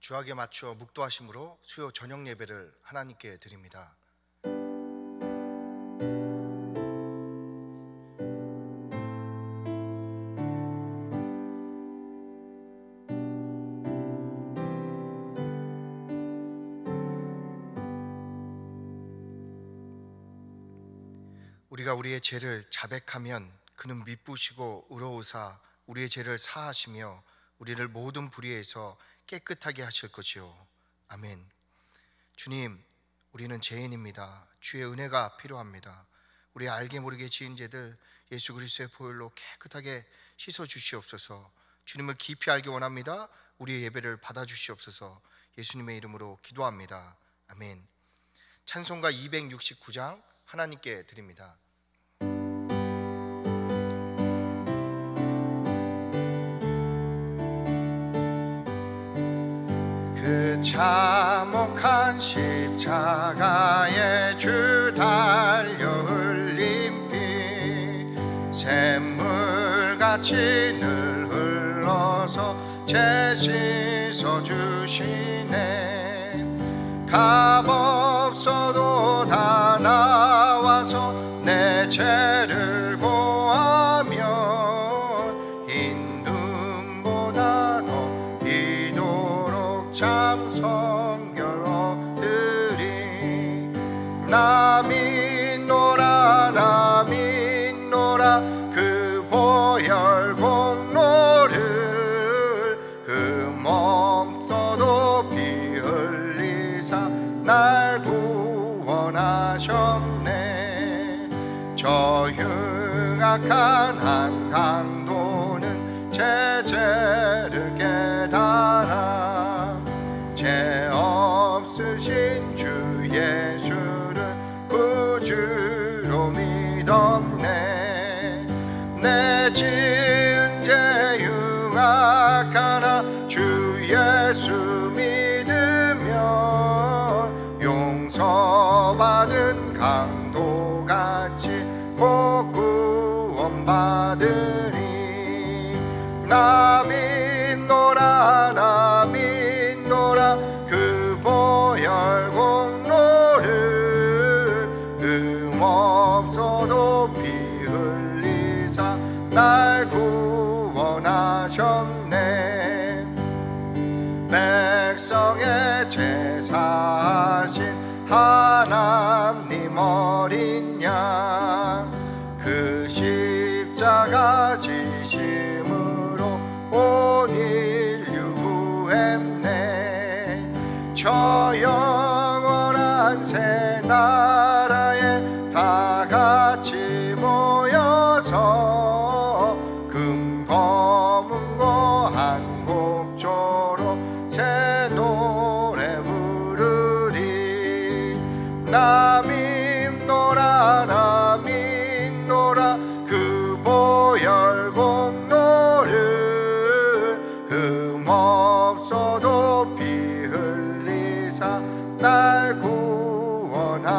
주학에 맞추어 묵도하심으로 수요 저녁 예배를 하나님께 드립니다. 우리가 우리의 죄를 자백하면 그는 미쁘시고 의로우사 우리의 죄를 사하시며 우리를 모든 불의에서 깨끗하게 하실 것이요. 아멘. 주님, 우리는 죄인입니다. 주의 은혜가 필요합니다. 우리 알게 모르게 지은 죄들 예수 그리스도의 보혈로 깨끗하게 씻어 주시옵소서. 주님을 깊이 알기 원합니다. 우리의 예배를 받아 주시옵소서. 예수님의 이름으로 기도합니다. 아멘. 찬송가 269장 하나님께 드립니다. 그 참혹한 십자가에 주 달려 흘린 피 샘물같이 늘 흘러서 죄 씻어 주시네. 값없어도 다 나와서 내 죄를 고하면 흰 눈보다 더 이도록 참 성결 얻으리. 나 믿노라 나 믿노라 그 보혈 공로를 흠없어도 피 흘리사 날 구원하셨네. 저 흉악한 한강도는 제 죄를 깨달아 죄 없으신 주 예수를 구주로 믿었네. 내 지은 죄 흉악하나 주 예수 믿으면 용서받은 강도같이 곧 구원받으리. 나 믿노라 나 믿노라 그 보혈 공로를 흠없어도 피 흘리사 날 구원하셨네. 백성의 죄 사하신 하나님 어린 양 그 십자가 지심으로 온 인류 구했네. 저 영원한 새 나라에 다 같이 모여서 금 검은고 한 곡조로 새 노래 부르리. 나 믿노라 나 믿노라 그 보혈 공로를 흠없어도 피 흘리사 날 구원하셨네.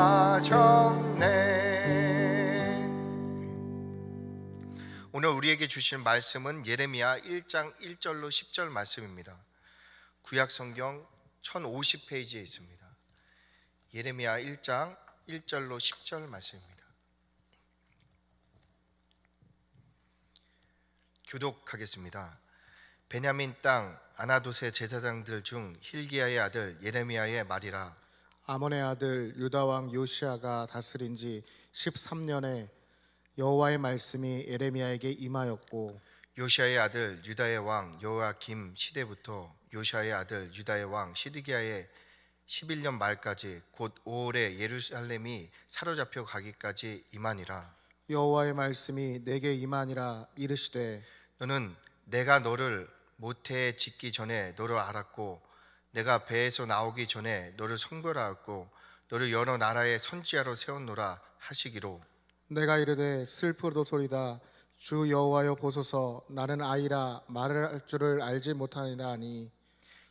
오늘 우리에게 주신 말씀은 예레미야 1장 1절로 10절 말씀입니다. 구약성경 1050페이지에 있습니다. 예레미야 1장 1절로 10절 말씀입니다. 교독하겠습니다. 베냐민 땅 아나돗의 제사장들 중 힐기야의 아들 예레미야의 말이라. 아몬의 아들 유다 왕 요시아가 다스린 지 13년에 여호와의 말씀이 예레미야에게 임하였고, 요시아의 아들 유다의 왕 여호야김 시대부터 요시아의 아들 유다의 왕 시드기야의 11년 말까지 곧 5월에 예루살렘이 사로잡혀 가기까지 임하니라. 여호와의 말씀이 내게 임하니라 이르시되, 너는 내가 너를 모태에 짓기 전에 너를 알았고 내가 배에서 나오기 전에 너를 성별하였고 너를 여러 나라의 선지자로 세웠노라 하시기로. 내가 이르되 슬프도소이다. 주 여호와여 보소서, 나는 아이라 말을 할 줄을 알지 못하니라 하니,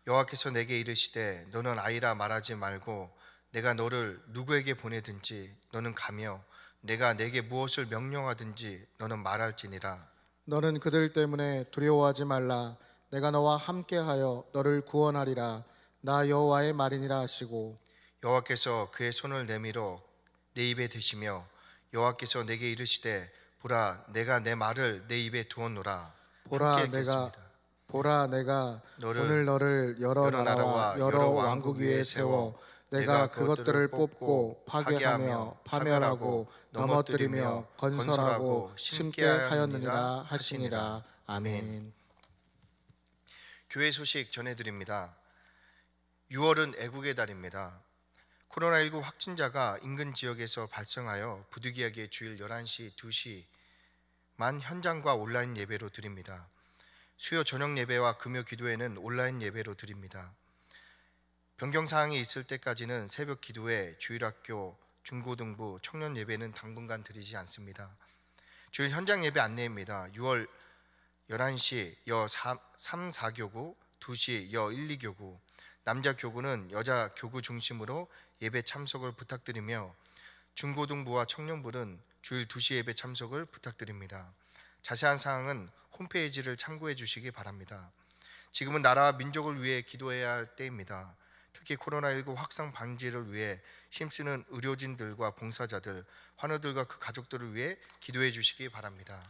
여호와께서 내게 이르시되 너는 아이라 말하지 말고 내가 너를 누구에게 보내든지 너는 가며 내가 내게 무엇을 명령하든지 너는 말할지니라. 너는 그들 때문에 두려워하지 말라. 내가 너와 함께하여 너를 구원하리라. 나 여호와의 말이니라 하시고 여호와께서 그의 손을 내밀어 내 입에 대시며 여호와께서 내게 이르시되 보라 내가 내 말을 내 입에 두었노라. 함께 읽겠습니다. 보라 내가 오늘 너를 여러 나라와 여러 왕국 위에 세워 내가 그것들을 뽑고 파괴하며 파멸하고 넘어뜨리며 건설하고 심게 하였느니라 하시니라. 아멘. 교회 소식 전해드립니다. 6월은 애국의 달입니다. 코로나19 확진자가 인근 지역에서 발생하여 부득이하게 주일 11시, 2시만 현장과 온라인 예배로 드립니다. 수요 저녁 예배와 금요 기도회는 온라인 예배로 드립니다. 변경 사항이 있을 때까지는 새벽 기도회, 주일학교, 중고등부, 청년 예배는 당분간 드리지 않습니다. 주일 현장 예배 안내입니다. 6월 11시 여 3, 4교구, 2시 여 1, 2교구, 남자 교구는 여자 교구 중심으로 예배 참석을 부탁드리며 중고등부와 청년부는 주일 2시 예배 참석을 부탁드립니다. 자세한 사항은 홈페이지를 참고해 주시기 바랍니다. 지금은 나라와 민족을 위해 기도해야 할 때입니다. 특히 코로나19 확산 방지를 위해 힘쓰는 의료진들과 봉사자들, 환우들과 그 가족들을 위해 기도해 주시기 바랍니다.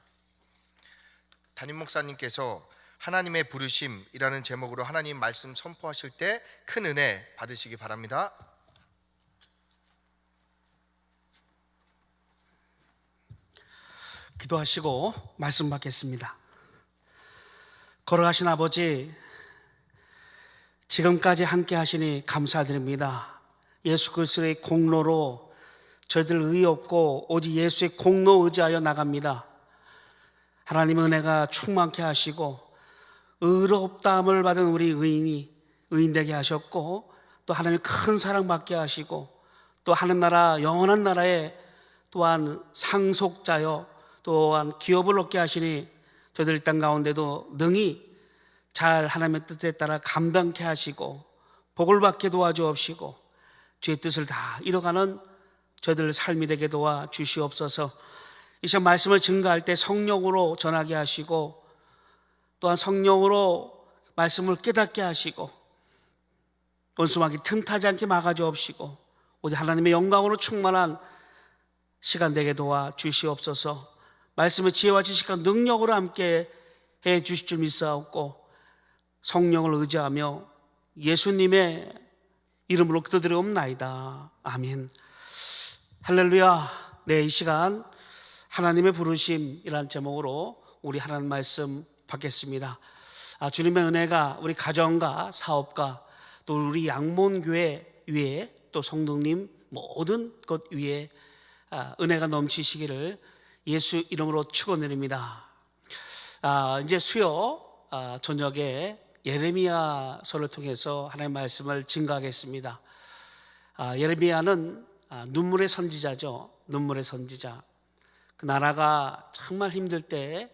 담임 목사님께서 하나님의 부르심이라는 제목으로 하나님 말씀 선포하실 때 큰 은혜 받으시기 바랍니다. 기도하시고 말씀 받겠습니다. 걸어가신 아버지, 지금까지 함께 하시니 감사드립니다. 예수 그리스도의 공로로 저희들 의의 없고 오직 예수의 공로 의지하여 나갑니다. 하나님의 은혜가 충만케 하시고 의롭다함을 받은 우리 의인이 의인되게 하셨고 또 하나님의 큰 사랑받게 하시고 또 하늘나라 영원한 나라에 또한 상속자여 또한 기업을 얻게 하시니 저희들 땅 가운데도 능히 잘 하나님의 뜻에 따라 감당케 하시고 복을 받게 도와주옵시고 주의 뜻을 다 이뤄가는 저희들 삶이 되게 도와 주시옵소서. 이 시간 말씀을 증거할 때 성령으로 전하게 하시고 또한 성령으로 말씀을 깨닫게 하시고 원수마귀 틈타지 않게 막아주옵시고 오직 하나님의 영광으로 충만한 시간 되게 도와 주시옵소서. 말씀의 지혜와 지식과 능력으로 함께 해 주실 줄 믿사옵고 성령을 의지하며 예수님의 이름으로 기도드리옵나이다. 아멘. 할렐루야. 네, 이 시간 하나님의 부르심이라는 제목으로 우리 하나님 말씀 받겠습니다. 주님의 은혜가 우리 가정과 사업과 또 우리 양몬교회 위에 또 성도님 모든 것 위에 은혜가 넘치시기를 예수 이름으로 축원드립니다. 이제 수요 저녁에 예레미야서를 통해서 하나님의 말씀을 증거하겠습니다. 예레미야는 눈물의 선지자죠. 눈물의 선지자. 그 나라가 정말 힘들 때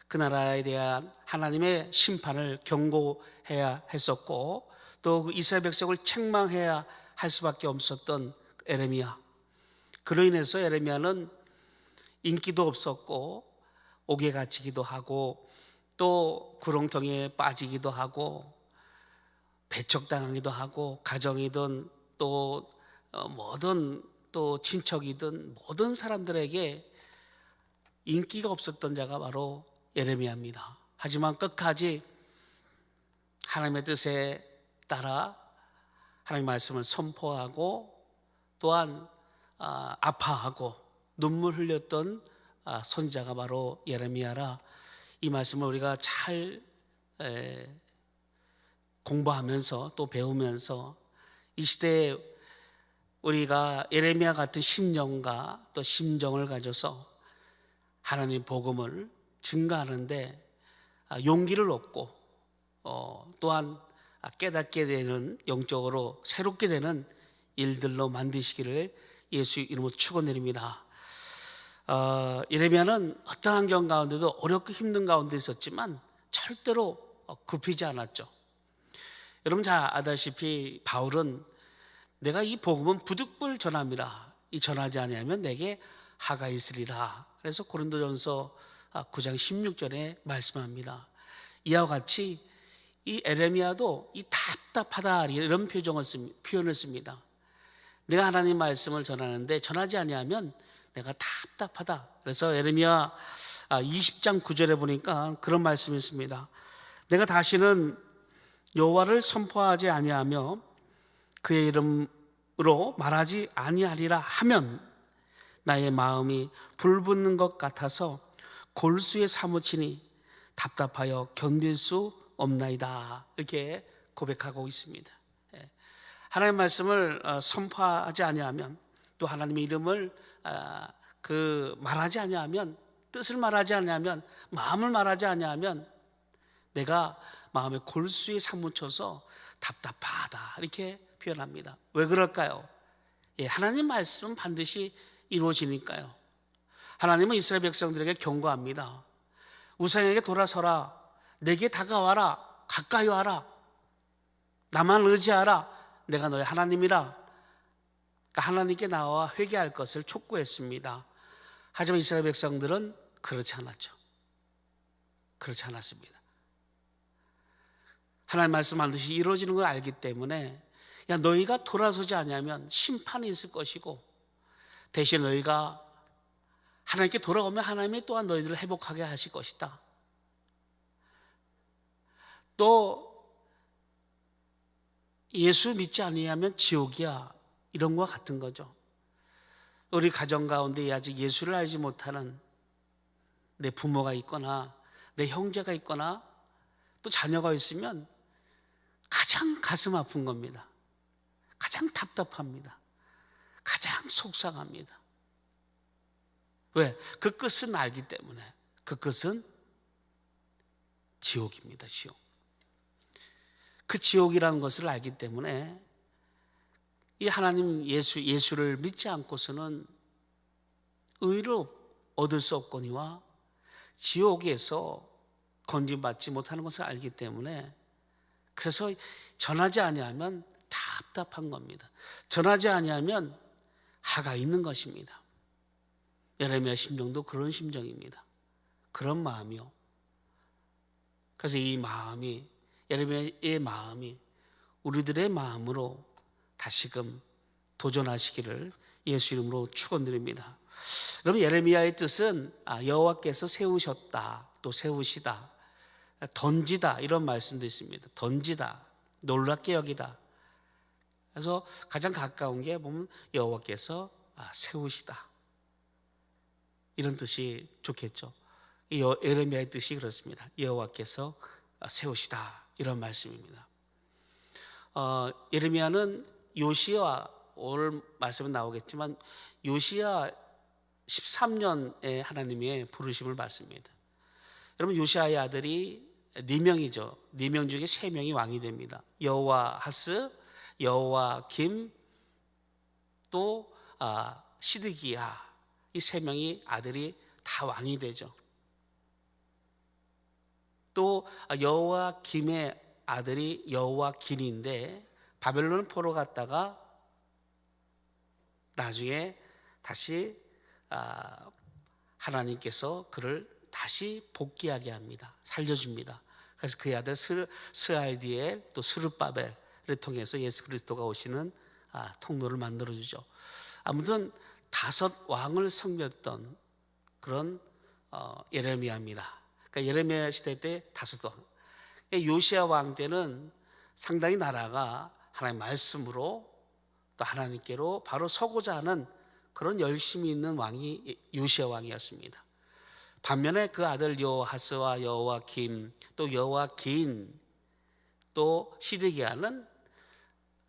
그 나라에 대한 하나님의 심판을 경고해야 했었고 또 이스라엘 백성을 책망해야 할 수밖에 없었던 예레미야. 그로 인해서 예레미야는 인기도 없었고 옥에 갇히기도 하고 또 구렁텅이에 빠지기도 하고 배척당하기도 하고 가정이든 또 뭐든 또 친척이든 모든 사람들에게 인기가 없었던 자가 바로 예레미야입니다. 하지만 끝까지 하나님의 뜻에 따라 하나님의 말씀을 선포하고 또한 아파하고 눈물 흘렸던 선지자가 바로 예레미야라. 이 말씀을 우리가 잘 공부하면서 또 배우면서 이 시대에 우리가 예레미야 같은 심령과 또 심정을 가져서 하나님 복음을 증거하는데 용기를 얻고 또한 깨닫게 되는 영적으로 새롭게 되는 일들로 만드시기를 예수 이름으로 축원드립니다. 예레미야는 어떤 환경 가운데도 어렵고 힘든 가운데 있었지만 절대로 굽히지 않았죠. 여러분 잘 아다시피 바울은 내가 이 복음은 부득불 전함이라 이 전하지 아니하면 내게 하가 있으리라. 그래서 고린도전서 9장 16절에 말씀합니다. 이와 같이 이 에레미야도 이 답답하다 이런 표현을 씁니다. 내가 하나님 말씀을 전하는데 전하지 아니하면 내가 답답하다. 그래서 에레미야 20장 9절에 보니까 그런 말씀이 있습니다. 내가 다시는 여호와를 선포하지 아니하며 그의 이름으로 말하지 아니하리라 하면 나의 마음이 불붙는 것 같아서 골수에 사무치니 답답하여 견딜 수 없나이다. 이렇게 고백하고 있습니다. 하나님의 말씀을 선포하지 아니하면, 또 하나님의 이름을 말하지 아니하면, 뜻을 말하지 아니하면, 마음을 말하지 아니하면 내가 마음의 골수에 사무쳐서 답답하다 이렇게 표현합니다. 왜 그럴까요? 하나님 말씀은 반드시 이루어지니까요. 하나님은 이스라엘 백성들에게 경고합니다. 우상에게 돌아서라. 내게 다가와라. 가까이 와라. 나만 의지하라. 내가 너의 하나님이라. 그러니까 하나님께 나와 회개할 것을 촉구했습니다. 하지만 이스라엘 백성들은 그렇지 않았죠. 그렇지 않았습니다. 하나님 말씀 반드시 이루어지는 걸 알기 때문에 너희가 돌아서지 않으면 심판이 있을 것이고, 대신 너희가 하나님께 돌아오면 하나님이 또한 너희들을 회복하게 하실 것이다. 또 예수 믿지 아니하면 지옥이야, 이런 것과 같은 거죠. 우리 가정 가운데 아직 예수를 알지 못하는 내 부모가 있거나 내 형제가 있거나 또 자녀가 있으면 가장 가슴 아픈 겁니다. 가장 답답합니다. 가장 속상합니다. 왜? 그 끝은 알기 때문에. 그 끝은 지옥입니다. 지옥. 그 지옥이라는 것을 알기 때문에 이 하나님 예수를 믿지 않고서는 의를 얻을 수 없거니와 지옥에서 건진받지 못하는 것을 알기 때문에, 그래서 전하지 아니하면 답답한 겁니다. 전하지 아니하면 하가 있는 것입니다. 예레미야 심정도 그런 심정입니다. 그런 마음이요. 그래서 이 마음이, 예레미야의 마음이 우리들의 마음으로 다시금 도전하시기를 예수 이름으로 축원드립니다. 여러분, 예레미야의 뜻은 여호와께서 세우셨다, 또 세우시다, 던지다, 이런 말씀도 있습니다. 던지다, 놀랍게 여기다. 그래서 가장 가까운 게 보면 여호와께서 세우시다, 이런 뜻이 좋겠죠. 예레미야의 뜻이 그렇습니다. 여호와께서 세우시다, 이런 말씀입니다. 예레미야는 요시야, 오늘 말씀은 나오겠지만 요시야 13년에 하나님의 부르심을 받습니다. 여러분, 요시야의 아들이 4명이죠. 4명 중에 3명이 왕이 됩니다. 여호와하스, 여호와김, 또 시드기야, 이 3명이 아들이 다 왕이 되죠. 또 여호와김의 아들이 여호와긴인데 바벨론 포로 갔다가 나중에 다시 하나님께서 그를 다시 복귀하게 합니다. 살려줍니다. 그래서 그의 아들 스알디엘, 또 스룹바벨을 통해서 예수 그리스도가 오시는 통로를 만들어주죠. 아무튼 5 왕을 섬겼던 그런 예레미야입니다. 그러니까 예레미야 시대 때 5 왕. 요시야 왕 때는 상당히 나라가 하나님의 말씀으로 또 하나님께로 바로 서고자 하는 그런 열심이 있는 왕이 요시야 왕이었습니다. 반면에 그 아들 여호하스와 여호와김, 또 여호와긴, 또 시드기야는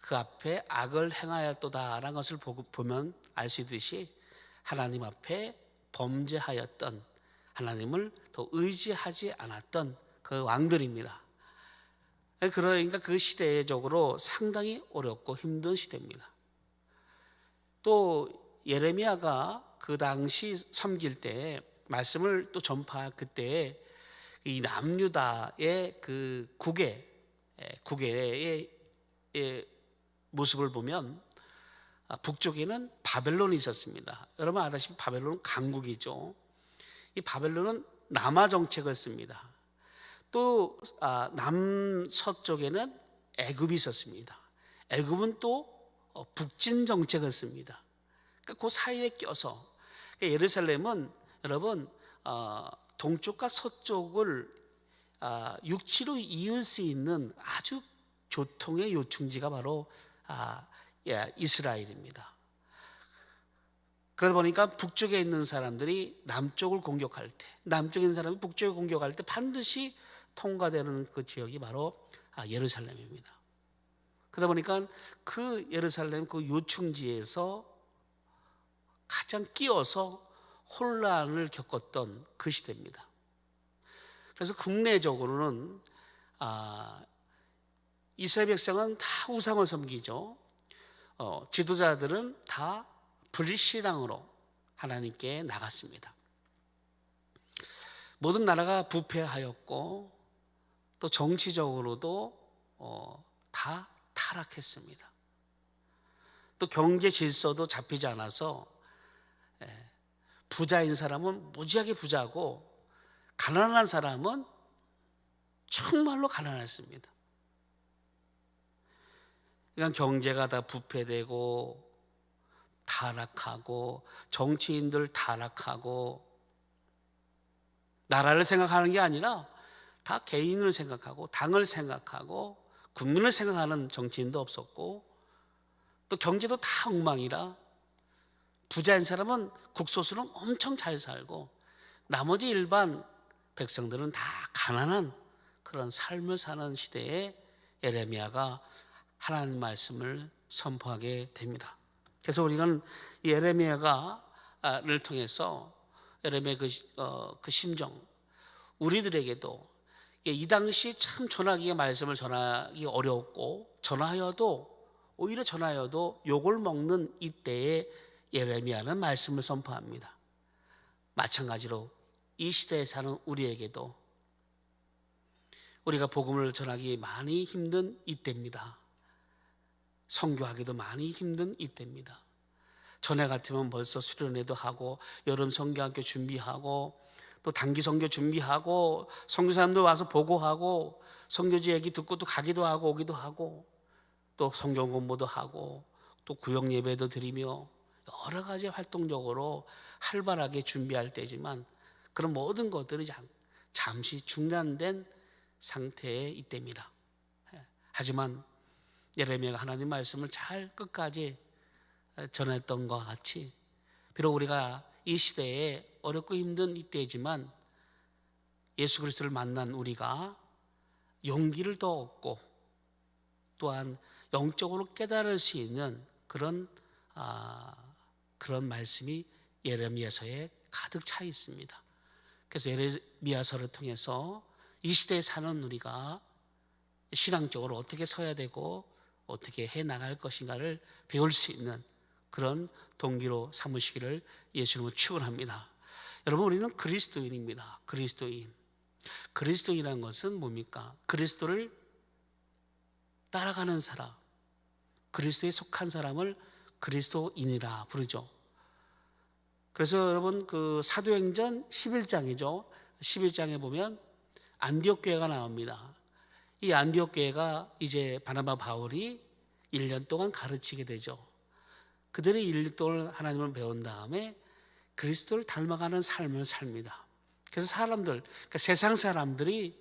그 앞에 악을 행하였도다라는 것을 보면 알 수 있듯이 하나님 앞에 범죄하였던, 하나님을 더 의지하지 않았던 그 왕들입니다. 그러니까 그 시대적으로 상당히 어렵고 힘든 시대입니다. 또 예레미야가 그 당시 섬길 때 말씀을 또 전파할 그때 이 남유다의 그 국외의 모습을 보면 북쪽에는 바벨론이 있었습니다. 여러분 아다시피 바벨론은 강국이죠. 이 바벨론은 남하 정책을 씁니다. 또 남서쪽에는 애굽이 있었습니다. 애굽은 또 북진 정책을 씁니다. 그러니까 그 사이에 껴서, 그러니까 예루살렘은 여러분 동쪽과 서쪽을 육지로 이을 수 있는 아주 교통의 요충지가 바로 이스라엘입니다. 그러다 보니까 북쪽에 있는 사람들이 남쪽을 공격할 때, 남쪽에 있는 사람이 북쪽을 공격할 때 반드시 통과되는 그 지역이 바로 예루살렘입니다. 그러다 보니까 그 예루살렘 그 요충지에서 가장 끼어서 혼란을 겪었던 그 시대입니다. 그래서 국내적으로는 이스라엘 백성은 다 우상을 섬기죠. 지도자들은 다 불신앙으로 하나님께 나갔습니다. 모든 나라가 부패하였고 또 정치적으로도 다 타락했습니다. 또 경제 질서도 잡히지 않아서 부자인 사람은 무지하게 부자고 가난한 사람은 정말로 가난했습니다. 그러니까 경제가 다 부패되고 타락하고 정치인들 타락하고 나라를 생각하는 게 아니라 다 개인을 생각하고 당을 생각하고 국민을 생각하는 정치인도 없었고 또 경제도 다 엉망이라 부자인 사람은 국소수는 엄청 잘 살고 나머지 일반 백성들은 다 가난한 그런 삶을 사는 시대에 예레미야가 하나님 말씀을 선포하게 됩니다. 그래서 우리는 예레미야를 통해서 예레미야의 그 심정, 우리들에게도 이 당시 참 전하기에 말씀을 전하기 어려웠고 오히려 전하여도 욕을 먹는 이때에 예레미야는 말씀을 선포합니다. 마찬가지로 이 시대에 사는 우리에게도 우리가 복음을 전하기 많이 힘든 이때입니다. 선교하기도 많이 힘든 이때입니다. 전에 같으면 벌써 수련회도 하고 여름 선교학교 준비하고 또 단기 선교 준비하고 선교사람들 와서 보고하고 선교지 얘기 듣고 또 가기도 하고 오기도 하고 또 성경 공부도 하고 또 구역 예배도 드리며 여러 가지 활동적으로 활발하게 준비할 때지만 그런 모든 것들이 잠시 중단된 상태의 이때입니다. 하지만 예레미야가 하나님 말씀을 잘 끝까지 전했던 것과 같이 비록 우리가 이 시대에 어렵고 힘든 이때지만 예수 그리스도를 만난 우리가 용기를 더 얻고 또한 영적으로 깨달을 수 있는 그런 말씀이 예레미야서에 가득 차 있습니다. 그래서 예레미야서를 통해서 이 시대에 사는 우리가 신앙적으로 어떻게 서야 되고 어떻게 해나갈 것인가를 배울 수 있는 그런 동기로 삼으시기를 예수님은 축원합니다. 여러분, 우리는 그리스도인입니다. 그리스도인이라는 것은 뭡니까? 그리스도를 따라가는 사람, 그리스도에 속한 사람을 그리스도인이라 부르죠. 그래서 여러분 그 사도행전 11장이죠. 11장에 보면 안디옥 교회가 나옵니다. 이 안디옥 교회가 이제 바나바 바울이 1년 동안 가르치게 되죠. 그들이 1년 동안 하나님을 배운 다음에 그리스도를 닮아가는 삶을 삽니다. 그래서 그러니까 세상 사람들이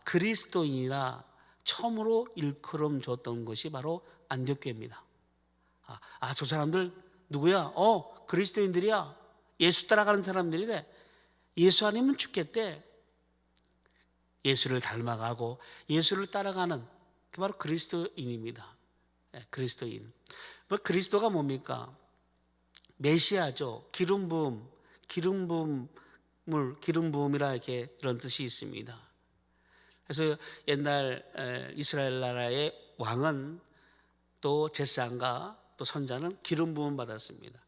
그리스도인이라 처음으로 일컬음 줬던 것이 바로 안디옥 교회입니다. 저 사람들 누구야? 그리스도인들이야. 예수 따라가는 사람들이래. 예수 아니면 죽겠대. 예수를 닮아가고 예수를 따라가는 그 바로 그리스도인입니다. 그리스도인. 그리스도가 뭡니까? 메시아죠. 기름 부음이라 이렇게 이런 뜻이 있습니다. 그래서 옛날 이스라엘 나라의 왕은 또 제사장과 또 선자는 기름 부음 받았습니다.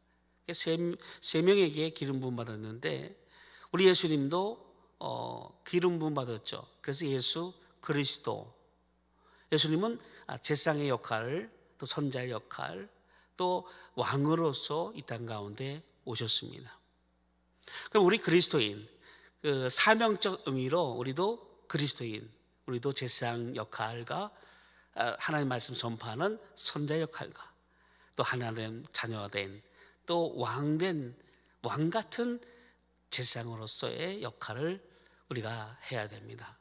세 명에게 기름 부음 받았는데 우리 예수님도 기름 부음 받았죠. 그래서 예수 그리스도. 예수님은 제사장의 역할, 또 선자의 역할, 또 왕으로서 이 땅 가운데 오셨습니다. 그럼 우리 그리스도인, 그 사명적 의미로 우리도 그리스도인, 우리도 제사장 역할과 하나님 말씀 전파하는 선자 역할과 또 하나님 자녀가 된 또 왕된 왕 같은 제사장으로서의 역할을 우리가 해야 됩니다.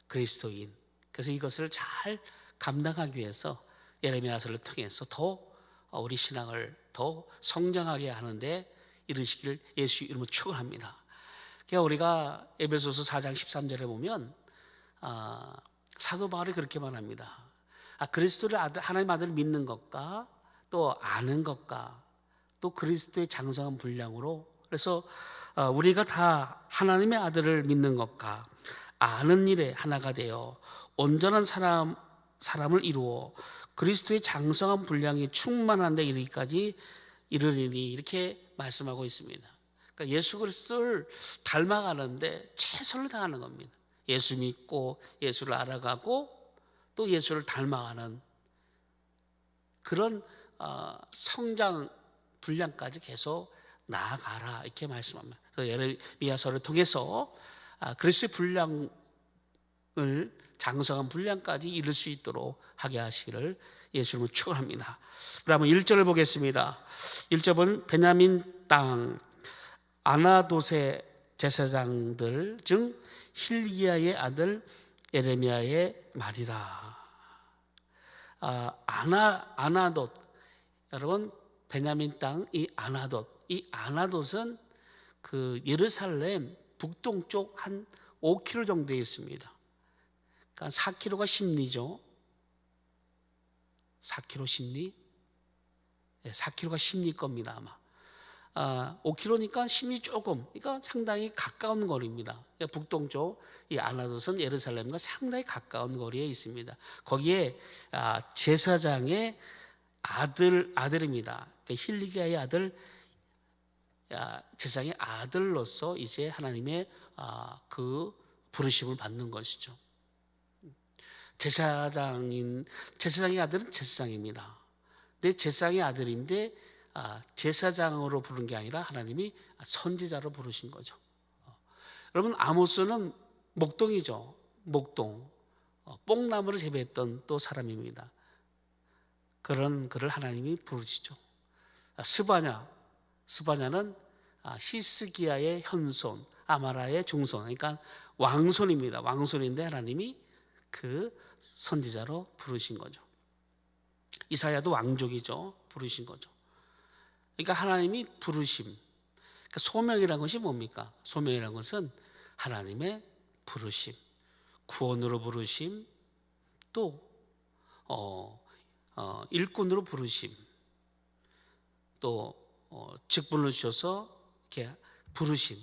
그리스도인. 그래서 이것을 잘 감당하기 위해서 예레미야서를 통해서 더 우리 신앙을 더 성장하게 하는데 이르시길 예수 이름으로 축원합니다. 그러니까 우리가 에베소서 4장 13절에 보면 사도 바울이 그렇게 말합니다. 그리스도를 하나님 아들을 믿는 것과 또 아는 것과 또 그리스도의 장성한 분량으로, 그래서 우리가 다 하나님의 아들을 믿는 것과 아는 일에 하나가 되어 온전한 사람을 이루어 그리스도의 장성한 분량이 충만한 데 이르기까지 이르리니, 이렇게 말씀하고 있습니다. 그러니까 예수 그리스도를 닮아가는데 최선을 다하는 겁니다. 예수 믿고 예수를 알아가고 또 예수를 닮아가는 그런 성장 분량까지 계속 나아가라, 이렇게 말씀합니다. 그래서 예레미야서를 통해서 그리스도의 분량을 장성한 분량까지 이룰 수 있도록 하게 하시기를 예수님을 축원합니다. 우리 한번 1절을 보겠습니다. 1절은 베냐민 땅 아나돗의 제사장들 중 힐기야의 아들 예레미야의 말이라. 아나돗, 여러분 베냐민 땅 이 아나돗은 그 예루살렘 북동쪽 한 5km 정도에 있습니다. 그러니까 4km가 심리죠. 4km 심리? 네, 4km가 심리 겁니다 아마. 5km니까 심리 조금, 그러니까 상당히 가까운 거리입니다. 그러니까 북동쪽 이 아나돗은 예루살렘과 상당히 가까운 거리에 있습니다. 거기에 제사장의 아들입니다. 그러니까 힐기야의 아들, 제사장의 아들로서 이제 하나님의 그 부르심을 받는 것이죠. 제사장의 아들은 제사장입니다. 근데 제사장의 아들인데 제사장으로 부른 게 아니라 하나님이 선지자로 부르신 거죠. 여러분 아모스는 목동이죠. 목동, 뽕나무를 재배했던 또 사람입니다. 그런 그를 하나님이 부르시죠. 스바냐는 히스기야의 현손, 아마라의 중손, 그러니까 왕손입니다. 왕손인데 하나님이 그 선지자로 부르신 거죠. 이사야도 왕족이죠. 부르신 거죠. 그러니까 하나님이 부르심. 그러니까 소명이라는 것이 뭡니까? 소명이라는 것은 하나님의 부르심, 구원으로 부르심, 또 일꾼으로 부르심, 또 직분을 주셔서 이렇게 부르심.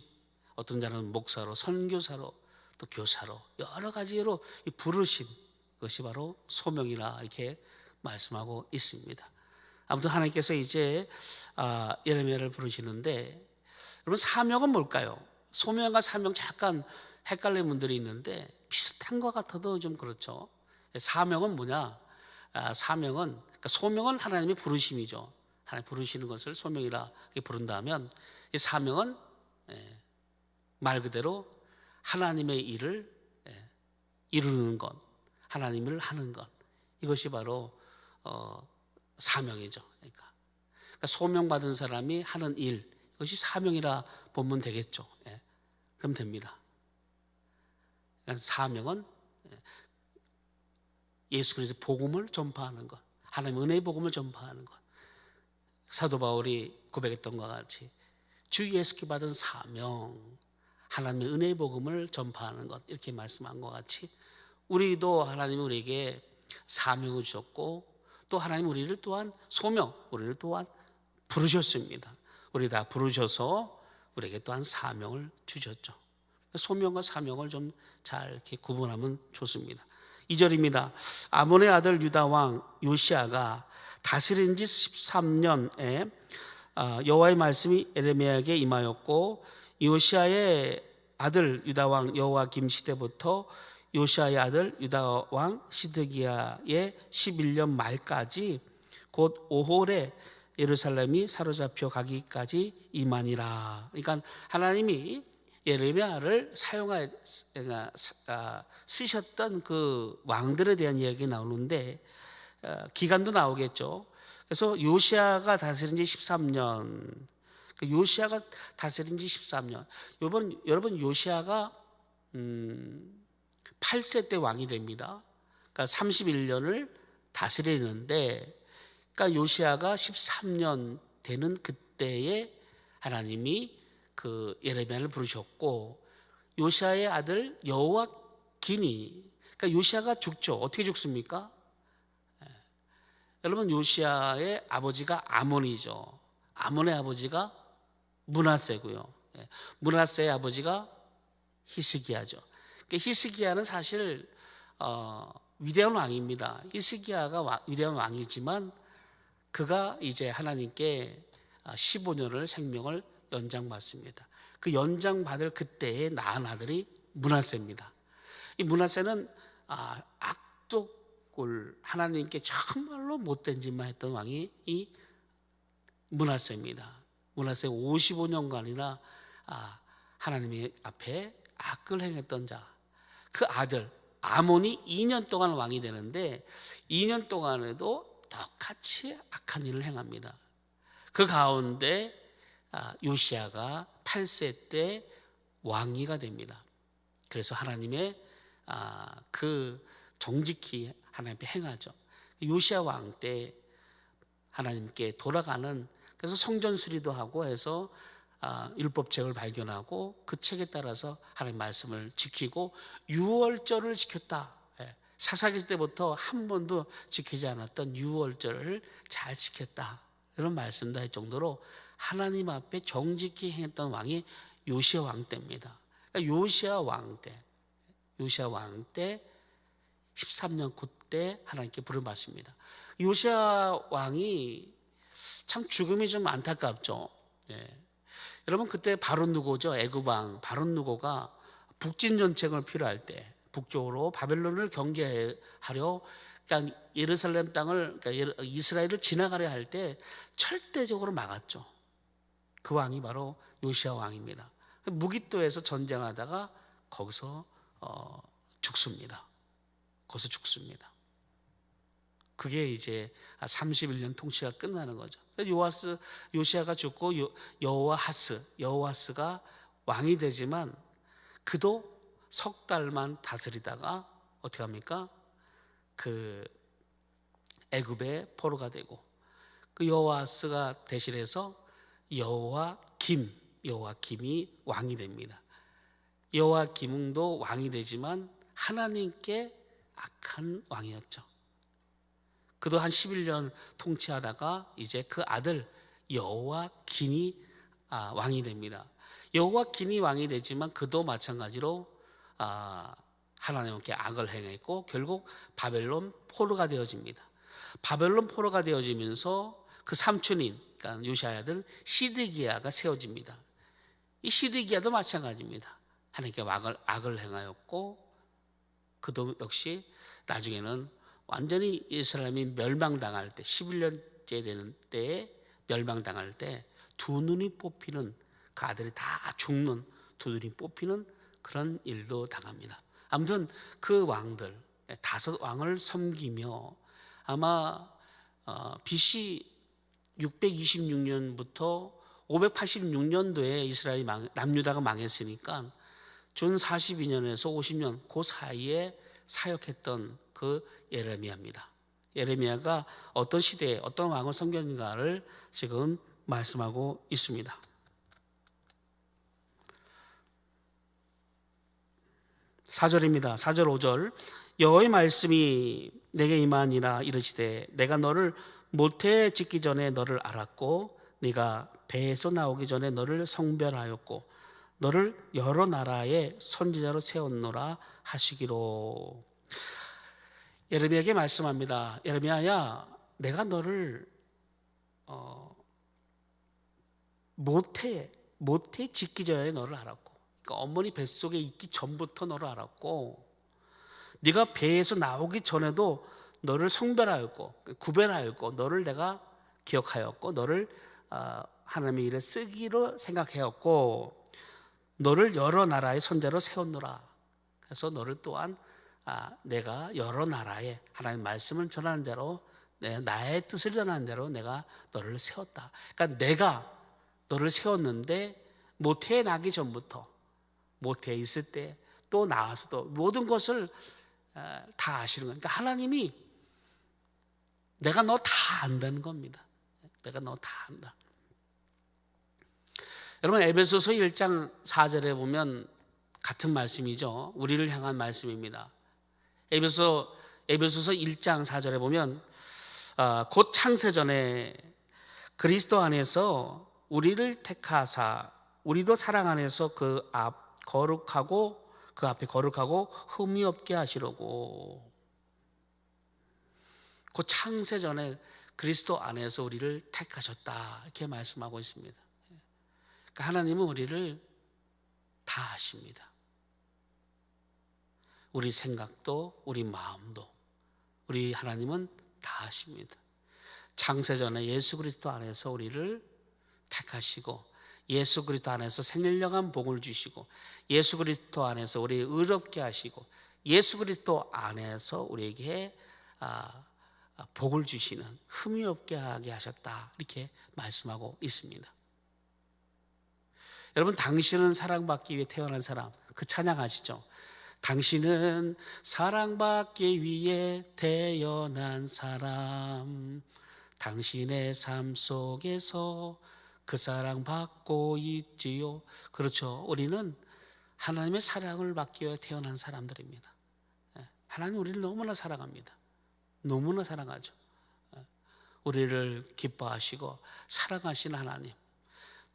어떤 자는 목사로, 선교사로, 또 교사로 여러 가지로 이 부르심, 그것이 바로 소명이라 이렇게 말씀하고 있습니다. 아무튼 하나님께서 이제 예레미야를 부르시는데, 여러분 사명은 뭘까요? 소명과 사명 잠깐 헷갈리는 분들이 있는데 비슷한 것 같아도 좀 그렇죠. 사명은 뭐냐? 사명은, 그러니까 소명은 하나님의 부르심이죠. 하나님 부르시는 것을 소명이라 부른다면, 이 사명은 말 그대로 하나님의 일을 이루는 것, 하나님을 하는 것, 이것이 바로 사명이죠. 그러니까 소명받은 사람이 하는 일, 이것이 사명이라 보면 되겠죠. 그럼 됩니다. 그러니까 사명은 예수 그리스도 복음을 전파하는 것, 하나님의 은혜의 복음을 전파하는 것. 사도 바울이 고백했던 것과 같이 주 예수께 받은 사명, 하나님의 은혜의 복음을 전파하는 것, 이렇게 말씀한 것 같이 우리도 하나님이 우리에게 사명을 주셨고, 또 하나님 우리를 또한 소명, 우리를 또한 부르셨습니다. 우리 다 부르셔서 우리에게 또한 사명을 주셨죠. 소명과 사명을 좀 잘 이렇게 구분하면 좋습니다. 2절입니다. 아몬의 아들 유다 왕 요시아가 다스린 지 13년에 여호와의 말씀이 예레미야에게 임하였고, 요시아의 아들 유다 왕 여호와김 시대부터 요시아의 아들 유다 왕 시드기야의 11년 말까지 곧 5홀에 예루살렘이 사로잡혀 가기까지 임하니라. 그러니까 하나님이 예레미야를 쓰셨던 그 왕들에 대한 이야기 나오는데 기간도 나오겠죠. 그래서 요시야가 다스린 지 13년. 요시야가 다스린 지 13년. 여러분 요시야가 8세 때 왕이 됩니다. 그러니까 31년을 다스리는데, 그러니까 요시야가 13년 되는 그때에 하나님이 그 예레미야를 부르셨고, 요시야의 아들 여호야긴이, 그러니까 요시야가 죽죠. 어떻게 죽습니까? 여러분 요시야의 아버지가 아몬이죠. 아몬의 아버지가 므낫세고요. 므낫세의 아버지가 히스기야죠. 그러니까 히스기야는 사실 위대한 왕입니다. 히스기야가 위대한 왕이지만 그가 이제 하나님께 15년을 생명을 연장받습니다. 그 연장받을 그때에 낳은 아들이 므낫세입니다. 이 므낫세는 악독을 하나님께 정말로 못된 짓만 했던 왕이 이 므낫세입니다. 므낫세 55년간이나 하나님의 앞에 악을 행했던 자, 그 아들 아몬이 2년 동안 왕이 되는데 2년 동안에도 똑같이 악한 일을 행합니다. 그 가운데 요시야가 8세 때 왕위가 됩니다. 그래서 하나님의 그 정직히 하나님 앞에 행하죠. 요시야 왕 때 하나님께 돌아가는, 그래서 성전 수리도 하고 해서 율법책을 발견하고 그 책에 따라서 하나님 말씀을 지키고 유월절을 지켰다. 사사기 때부터 한 번도 지키지 않았던 유월절을 잘 지켰다. 이런 말씀도 할 정도로 하나님 앞에 정직히 행했던 왕이 요시야 왕 때입니다. 그러니까 요시야 왕 때 13년 그때 하나님께 부름받습니다. 요시야 왕이 참 죽음이 좀 안타깝죠. 여러분 그때 바론 누고죠. 애굽 왕 바론 누고가 북진 전쟁을 필요할 때 북쪽으로 바벨론을 경계하려, 그러니까 예루살렘 땅을, 그러니까 이스라엘을 지나가려 할 때 절대적으로 막았죠. 그 왕이 바로 요시야 왕입니다. 무기또에서 전쟁하다가 거기서 죽습니다. 거기서 죽습니다. 그게 이제 31년 통치가 끝나는 거죠. 요시야가 죽고 여호아스가 왕이 되지만 그도 석 달만 다스리다가 어떻게 합니까? 그 애굽의 포로가 되고, 그 여호아스가 대신해서 여호야김이 왕이 됩니다. 여호야김도 왕이 되지만 하나님께 악한 왕이었죠. 그도 한 11년 통치하다가 이제 그 아들 여호야긴이 왕이 됩니다. 여호야긴이 왕이 되지만 그도 마찬가지로 하나님께 악을 행했고 결국 바벨론 포로가 되어집니다. 바벨론 포로가 되어지면서 그 삼촌인, 그러니까 요시야의 아들 시드기야가 세워집니다. 이 시드기야도 마찬가지입니다. 하나님께 악을 행하였고 그도 역시 나중에는 완전히 이스라엘이 멸망당할 때 11년째 되는 때에 멸망당할 때 두 눈이 뽑히는, 그 아들이 다 죽는, 두 눈이 뽑히는 그런 일도 당합니다. 아무튼 그 왕들 5왕을 섬기며 아마 BC 626년부터 586년도에 이스라엘이 남유다가 망했으니까 준 42년에서 50년 그 사이에 사역했던 그 예레미야입니다. 예레미야가 어떤 시대에 어떤 왕을 섬겼는가를 지금 말씀하고 있습니다. 4절입니다. 4절 5절. 여호와의 말씀이 내게 임하니라 이르시되 내가 너를 모태에 짓기 전에 너를 알았고 네가 배에서 나오기 전에 너를 성별하였고 너를 여러 나라의 선지자로 세웠노라 하시기로. 예레미야에게 말씀합니다. 예레미야야, 내가 너를 모태에 짓기 전에 너를 알았고, 그러니까 어머니 뱃속에 있기 전부터 너를 알았고, 네가 배에서 나오기 전에도 너를 성별하였고 구별하였고 너를 내가 기억하였고 너를 하나님의 일에 쓰기로 생각하였고 너를 여러 나라의 선자로 세웠노라. 그래서 너를 또한 내가 여러 나라에 하나님 말씀을 전하는 대로 나의 뜻을 전하는 대로 내가 너를 세웠다. 그러니까 내가 너를 세웠는데 모태에 나기 전부터, 모태에 있을 때 또 나와서도 모든 것을 다 아시는 거예요. 그러니까 하나님이 내가 너 다 안다는 겁니다. 내가 너 다 안다. 여러분, 에베소서 1장 4절에 보면 같은 말씀이죠. 우리를 향한 말씀입니다. 에베소서 1장 4절에 보면 곧 창세전에 그리스도 안에서 우리를 택하사 우리도 사랑 안에서 그 앞에 거룩하고 흠이 없게 하시려고. 곧 창세전에 그리스도 안에서 우리를 택하셨다, 이렇게 말씀하고 있습니다. 그러니까 하나님은 우리를 다 아십니다. 우리 생각도 우리 마음도 우리 하나님은 다 아십니다. 창세전에 예수 그리스도 안에서 우리를 택하시고 예수 그리스도 안에서 생명력한 복을 주시고 예수 그리스도 안에서 우리 의롭게 하시고 예수 그리스도 안에서 우리에게 복을 주시는 흠이 없게 하게 하셨다, 이렇게 말씀하고 있습니다. 여러분, 당신은 사랑받기 위해 태어난 사람, 그 찬양 아시죠? 당신은 사랑받기 위해 태어난 사람, 당신의 삶 속에서 그 사랑 받고 있지요. 그렇죠. 우리는 하나님의 사랑을 받기 위해 태어난 사람들입니다. 하나님 우리를 너무나 사랑합니다. 너무나 사랑하죠. 우리를 기뻐하시고 사랑하시는 하나님,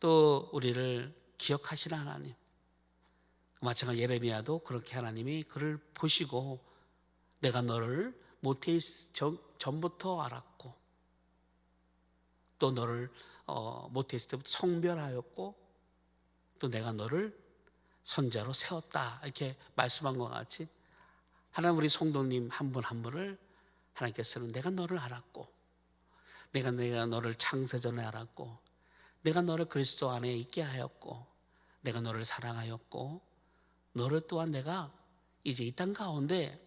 또 우리를 기억하시는 하나님. 마찬가지 예레미야도 그렇게 하나님이 그를 보시고 내가 너를 모태에 전부터 알았고 또 너를 모태에 있을 때부터 성별하였고 또 내가 너를 선자로 세웠다, 이렇게 말씀한 것 같이 하나님 우리 성도님 한 분 한 분을 하나님께서는 내가 너를 알았고 내가 너를 창세전에 알았고 내가 너를 그리스도 안에 있게 하였고 내가 너를 사랑하였고 너를 또한 내가 이제 이 땅 가운데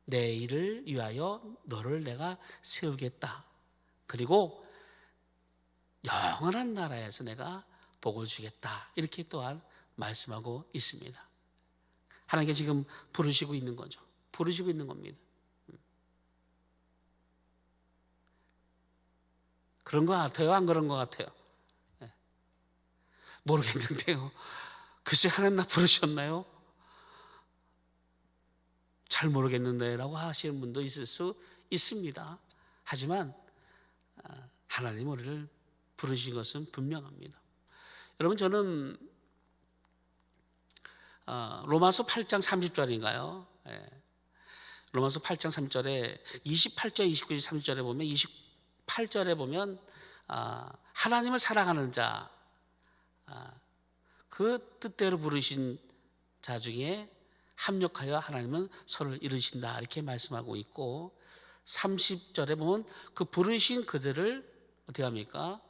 내 일을 위하여 너를 내가 세우겠다. 그리고 영원한 나라에서 내가 복을 주겠다, 이렇게 또한 말씀하고 있습니다. 하나님께 지금 부르시고 있는 거죠. 부르시고 있는 겁니다. 그런 것 같아요? 안 그런 것 같아요? 모르겠는데요. 글쎄, 하나님 나 부르셨나요? 잘 모르겠는데 라고 하시는 분도 있을 수 있습니다. 하지만 하나님 우리를 부르신 것은 분명합니다. 여러분, 저는 로마서 8장 30절인가요? 로마서 8장 30절에 28절, 29절, 30절에 보면 28절에 보면 하나님을 사랑하는 자, 그 뜻대로 부르신 자 중에 합력하여 하나님은 선을 이루신다, 이렇게 말씀하고 있고 30절에 보면 그 부르신 그들을 어떻게 합니까?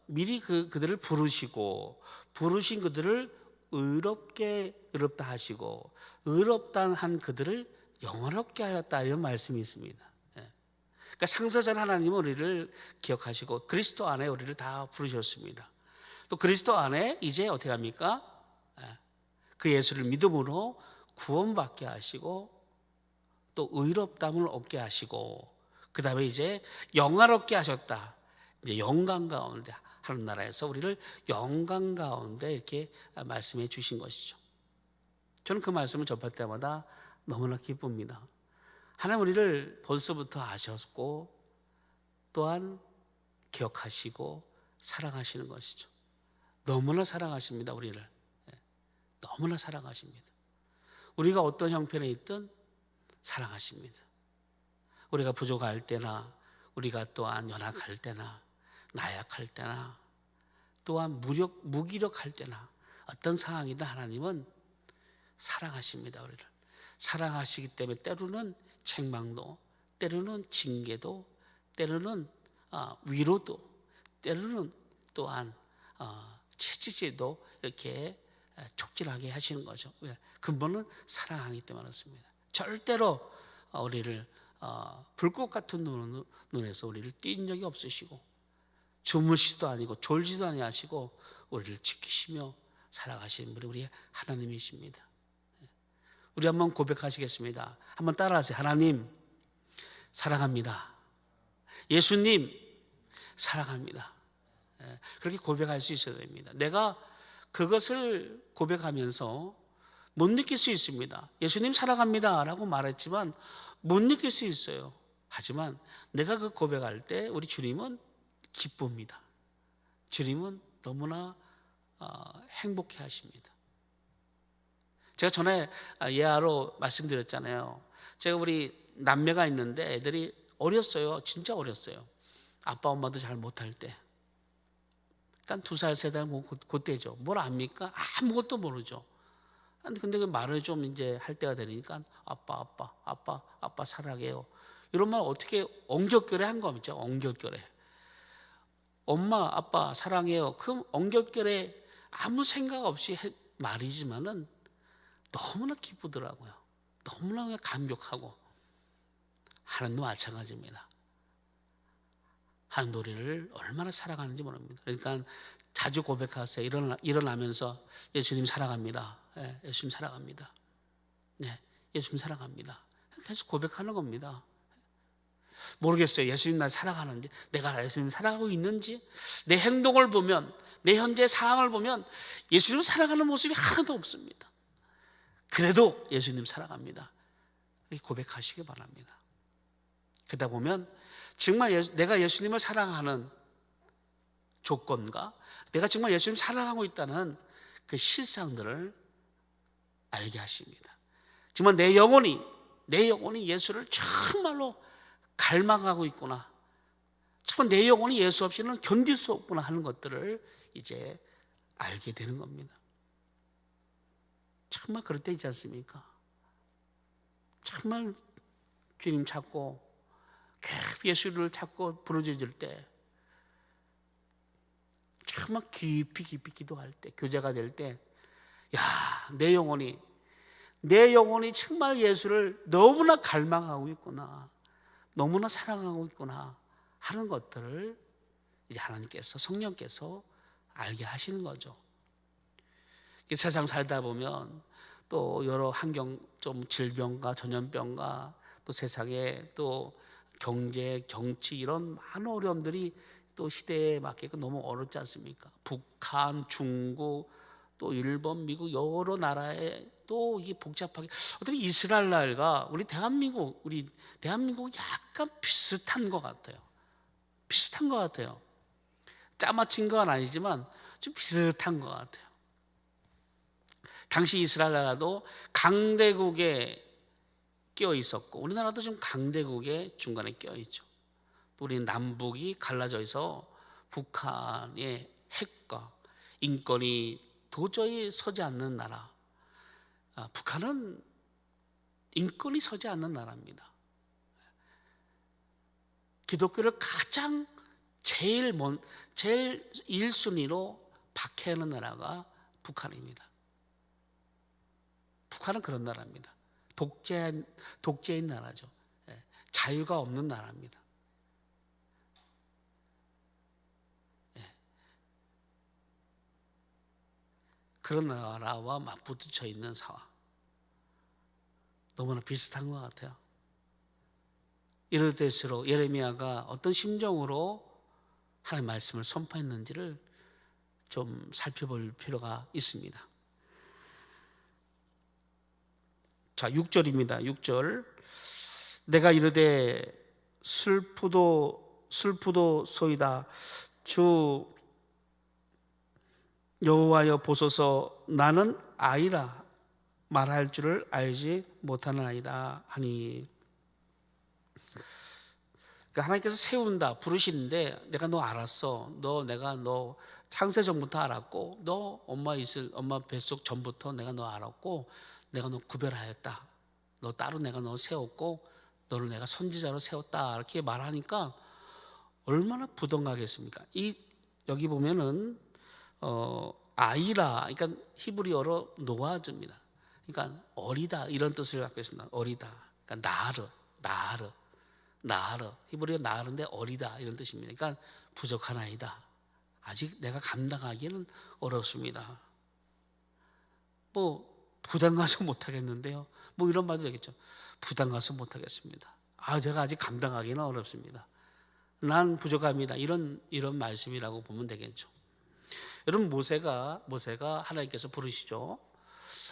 미리 그들을 부르시고 부르신 그들을 의롭다 하시고 의롭다 한 그들을 영원롭게 하였다, 이런 말씀이 있습니다. 그러니까 창세전 하나님은 우리를 기억하시고 그리스도 안에 우리를 다 부르셨습니다. 또 그리스도 안에 이제 어떻게 합니까? 그 예수를 믿음으로 구원받게 하시고 또 의롭담을 얻게 하시고 그 다음에 이제 영화롭게 하셨다. 이제 영광 가운데 하는 나라에서 우리를 영광 가운데 이렇게 말씀해 주신 것이죠. 저는 그 말씀을 접할 때마다 너무나 기쁩니다. 하나님 우리를 벌써부터 아셨고 또한 기억하시고 사랑하시는 것이죠. 너무나 사랑하십니다. 우리를 너무나 사랑하십니다. 우리가 어떤 형편에 있든 사랑하십니다. 우리가 부족할 때나 우리가 또한 연약할 때나 나약할 때나 또한 무기력할 때나 어떤 상황이든 하나님은 사랑하십니다. 우리를 사랑하시기 때문에 때로는 책망도, 때로는 징계도, 때로는 위로도, 때로는 또한 채찍질도 이렇게 촉질하게 하시는 거죠. 왜? 근본은 사랑하기 때문에 그렇습니다. 절대로 우리를 불꽃 같은 눈에서 우리를 띈 적이 없으시고, 주무시도 아니고 졸지도 아니하시고 우리를 지키시며 살아가시는 분이 우리 하나님이십니다. 우리 한번 고백하시겠습니다. 한번 따라하세요. 하나님 사랑합니다. 예수님 사랑합니다. 그렇게 고백할 수 있어야 됩니다. 내가 그것을 고백하면서 못 느낄 수 있습니다. 예수님 사랑합니다 라고 말했지만 못 느낄 수 있어요. 하지만 내가 그 고백할 때 우리 주님은 기쁩니다. 주님은 너무나 행복해 하십니다. 제가 전에 예하로 말씀드렸잖아요. 제가 우리 남매가 있는데 애들이 어렸어요. 진짜 어렸어요. 아빠 엄마도 잘 못할 때. 그러니까 2살, 3살 그때죠. 뭘 압니까? 아무것도 모르죠. 근데 그 말을 좀 이제 할 때가 되니까 아빠 사랑해요. 이런 말 어떻게 엉겹결에 한 거죠. 엉겹결에. 엄마, 아빠 사랑해요. 그 엉겹결에 아무 생각 없이 말이지만은 너무나 기쁘더라고요. 너무나 감격하고. 하나님도 마찬가지입니다. 하나님 우리를 얼마나 사랑하는지 모릅니다. 그러니까 자주 고백하세요. 일어나면서 예수님 사랑합니다. 네, 예수님 사랑합니다. 네, 예수님 사랑합니다. 계속 고백하는 겁니다. 모르겠어요. 예수님 날 사랑하는지, 내가 예수님 사랑하고 있는지, 내 행동을 보면, 내 현재 상황을 보면 예수님 사랑하는 모습이 하나도 없습니다. 그래도 예수님 사랑합니다. 이렇게 고백하시기 바랍니다. 그러다 보면 정말 내가 예수님을 사랑하는 조건과 내가 정말 예수님 사랑하고 있다는 그 실상들을 알게 하십니다. 정말 내 영혼이 예수를 정말로 갈망하고 있구나, 정말 내 영혼이 예수 없이는 견딜 수 없구나 하는 것들을 이제 알게 되는 겁니다. 정말 그럴 때 있지 않습니까? 정말 주님 찾고 예수를 찾고 부르짖을 때, 정말 깊이 기도할 때, 교제가 될 때, 야, 내 영혼이 정말 예수를 너무나 갈망하고 있구나, 너무나 사랑하고 있구나 하는 것들을 이제 하나님께서, 성령께서 알게 하시는 거죠. 세상 살다 보면 또 여러 환경, 좀 질병과 전염병과 또 세상에 또 경제, 정치 이런 많은 어려움들이 또 시대에 맞게끔 너무 어렵지 않습니까? 북한, 중국, 또 일본, 미국 여러 나라에 또 이게 복잡하게, 어떻게 이스라엘과 우리 대한민국이 약간 비슷한 것 같아요. 비슷한 것 같아요. 짜맞춘 건 아니지만 좀 비슷한 것 같아요. 당시 이스라엘 나라도 강대국에 끼어 있었고 우리나라도 좀 강대국의 중간에 끼어 있죠. 우리 남북이 갈라져 있어 북한의 핵과 인권이 도저히 서지 않는 나라. 북한은 인권이 서지 않는 나라입니다. 기독교를 가장 제일 1순위로 박해하는 나라가 북한입니다. 북한은 그런 나라입니다. 독재인 나라죠. 자유가 없는 나라입니다. 그런 나라와 맞붙어 있는 상황. 너무나 비슷한 것 같아요. 이럴 때일수록 예레미야가 어떤 심정으로 하나님의 말씀을 선포했는지를 좀 살펴볼 필요가 있습니다. 자, 6절입니다. 6절. 내가 이르되 슬프도소이다. 주 여호와여 보소서, 나는 아이라 말할 줄을 알지 못하는 아이다 하니. 그러니까 하나님께서 세운다, 부르시는데 내가 너 알았어. 내가 너 창세전부터 알았고, 너 엄마 뱃속 전부터 내가 너 알았고, 내가 너 구별하였다. 너 따로 내가 너 세웠고, 너를 내가 선지자로 세웠다. 이렇게 말하니까 얼마나 부동하겠습니까? 여기 보면은 아이라, 그러니까 히브리어로 노아즈입니다. 그러니까 어리다 이런 뜻을 갖고 있습니다. 어리다. 그러니까 나르. 히브리어 나르인데 어리다 이런 뜻입니다. 그러니까 부족한 아이다. 아직 내가 감당하기는 어렵습니다. 뭐 부담 가서 못 하겠는데요. 뭐 이런 말도 되겠죠. 부담 가서 못 하겠습니다. 제가 아직 감당하기는 어렵습니다. 난 부족합니다. 이런 말씀이라고 보면 되겠죠. 여러분 모세가 하나님께서 부르시죠.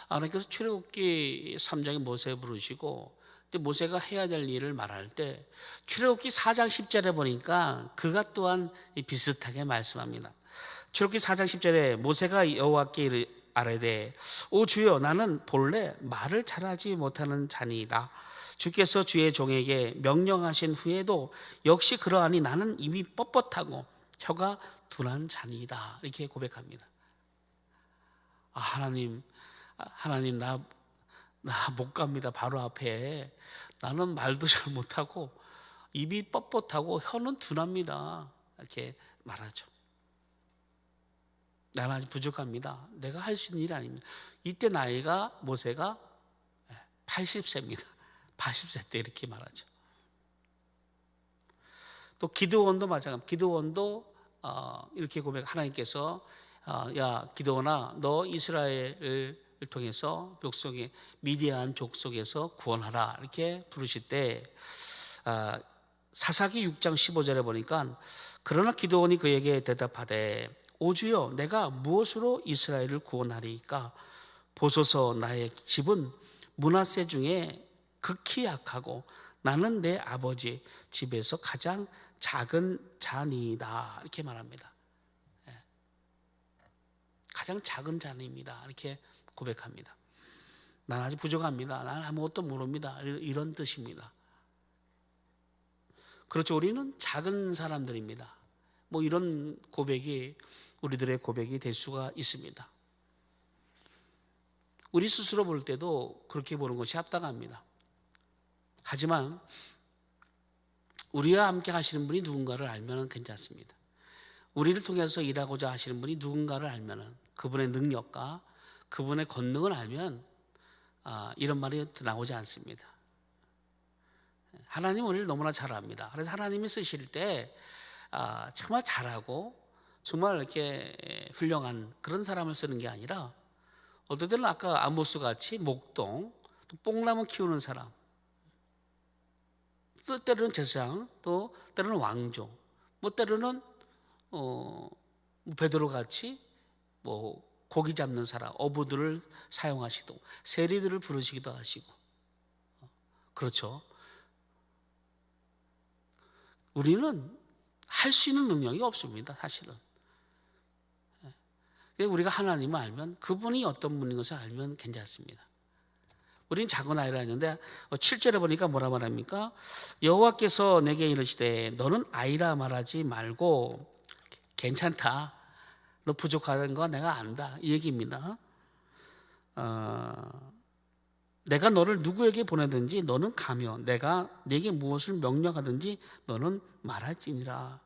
하나님께서 출애굽기 3장에 모세 부르시고 모세가 해야 될 일을 말할 때 출애굽기 4장 10절에 보니까 그가 또한 비슷하게 말씀합니다. 출애굽기 4장 10절에 모세가 여호와께 아뢰되 오 주여 나는 본래 말을 잘하지 못하는 자니이다. 주께서 주의 종에게 명령하신 후에도 역시 그러하니 나는 이미 뻣뻣하고 혀가 둔한 자니이다. 이렇게 고백합니다. 하나님 나 못 갑니다. 바로 앞에 나는 말도 잘 못하고 입이 뻣뻣하고 혀는 둔합니다. 이렇게 말하죠. 나는 아직 부족합니다. 내가 할 수 있는 일이 아닙니다. 이때 나이가 모세가 80세입니다. 80세 때 이렇게 말하죠. 또 기드온도 마찬가지입니다. 기드온도 이렇게 고백. 하나님께서 야 기드온아 너 이스라엘을 통해서 족속의 미디안 족속에서 구원하라 이렇게 부르실 때 사사기 6장 15절에 보니까 그러나 기드온이 그에게 대답하되 오 주여 내가 무엇으로 이스라엘을 구원하리이까 보소서 나의 집은 므낫세 중에 극히 약하고 나는 내 아버지 집에서 가장 작은 자니이다 이렇게 말합니다. 가장 작은 자니입니다 이렇게 고백합니다. 난 아직 부족합니다. 난 아무것도 모릅니다. 이런 뜻입니다. 그렇죠. 우리는 작은 사람들입니다. 뭐 이런 고백이 우리들의 고백이 될 수가 있습니다. 우리 스스로 볼 때도 그렇게 보는 것이 합당합니다. 하지만 우리와 함께 하시는 분이 누군가를 알면 괜찮습니다. 우리를 통해서 일하고자 하시는 분이 누군가를 알면 그분의 능력과 그분의 권능을 알면 이런 말이 나오지 않습니다. 하나님은 우리를 너무나 잘 압니다. 그래서 하나님이 쓰실 때 정말 잘하고 정말 이렇게 훌륭한 그런 사람을 쓰는 게 아니라 어떨 때는 아까 아모스 같이 목동 또 뽕나무 키우는 사람 또 때로는 제사장 또 때로는 왕조 뭐 때로는 베드로 같이 뭐 고기 잡는 사람, 어부들을 사용하시고 세리들을 부르시기도 하시고 그렇죠. 우리는 할 수 있는 능력이 없습니다. 사실은 우리가 하나님을 알면 그분이 어떤 분인 것을 알면 괜찮습니다. 우리는 작은 아이라 했는데 7절에 보니까 뭐라 말합니까? 여호와께서 내게 이르시되 너는 아이라 말하지 말고 괜찮다. 너 부족한 거 내가 안다 이 얘기입니다. 내가 너를 누구에게 보내든지 너는 가며 내가 네게 무엇을 명령하든지 너는 말할지니라.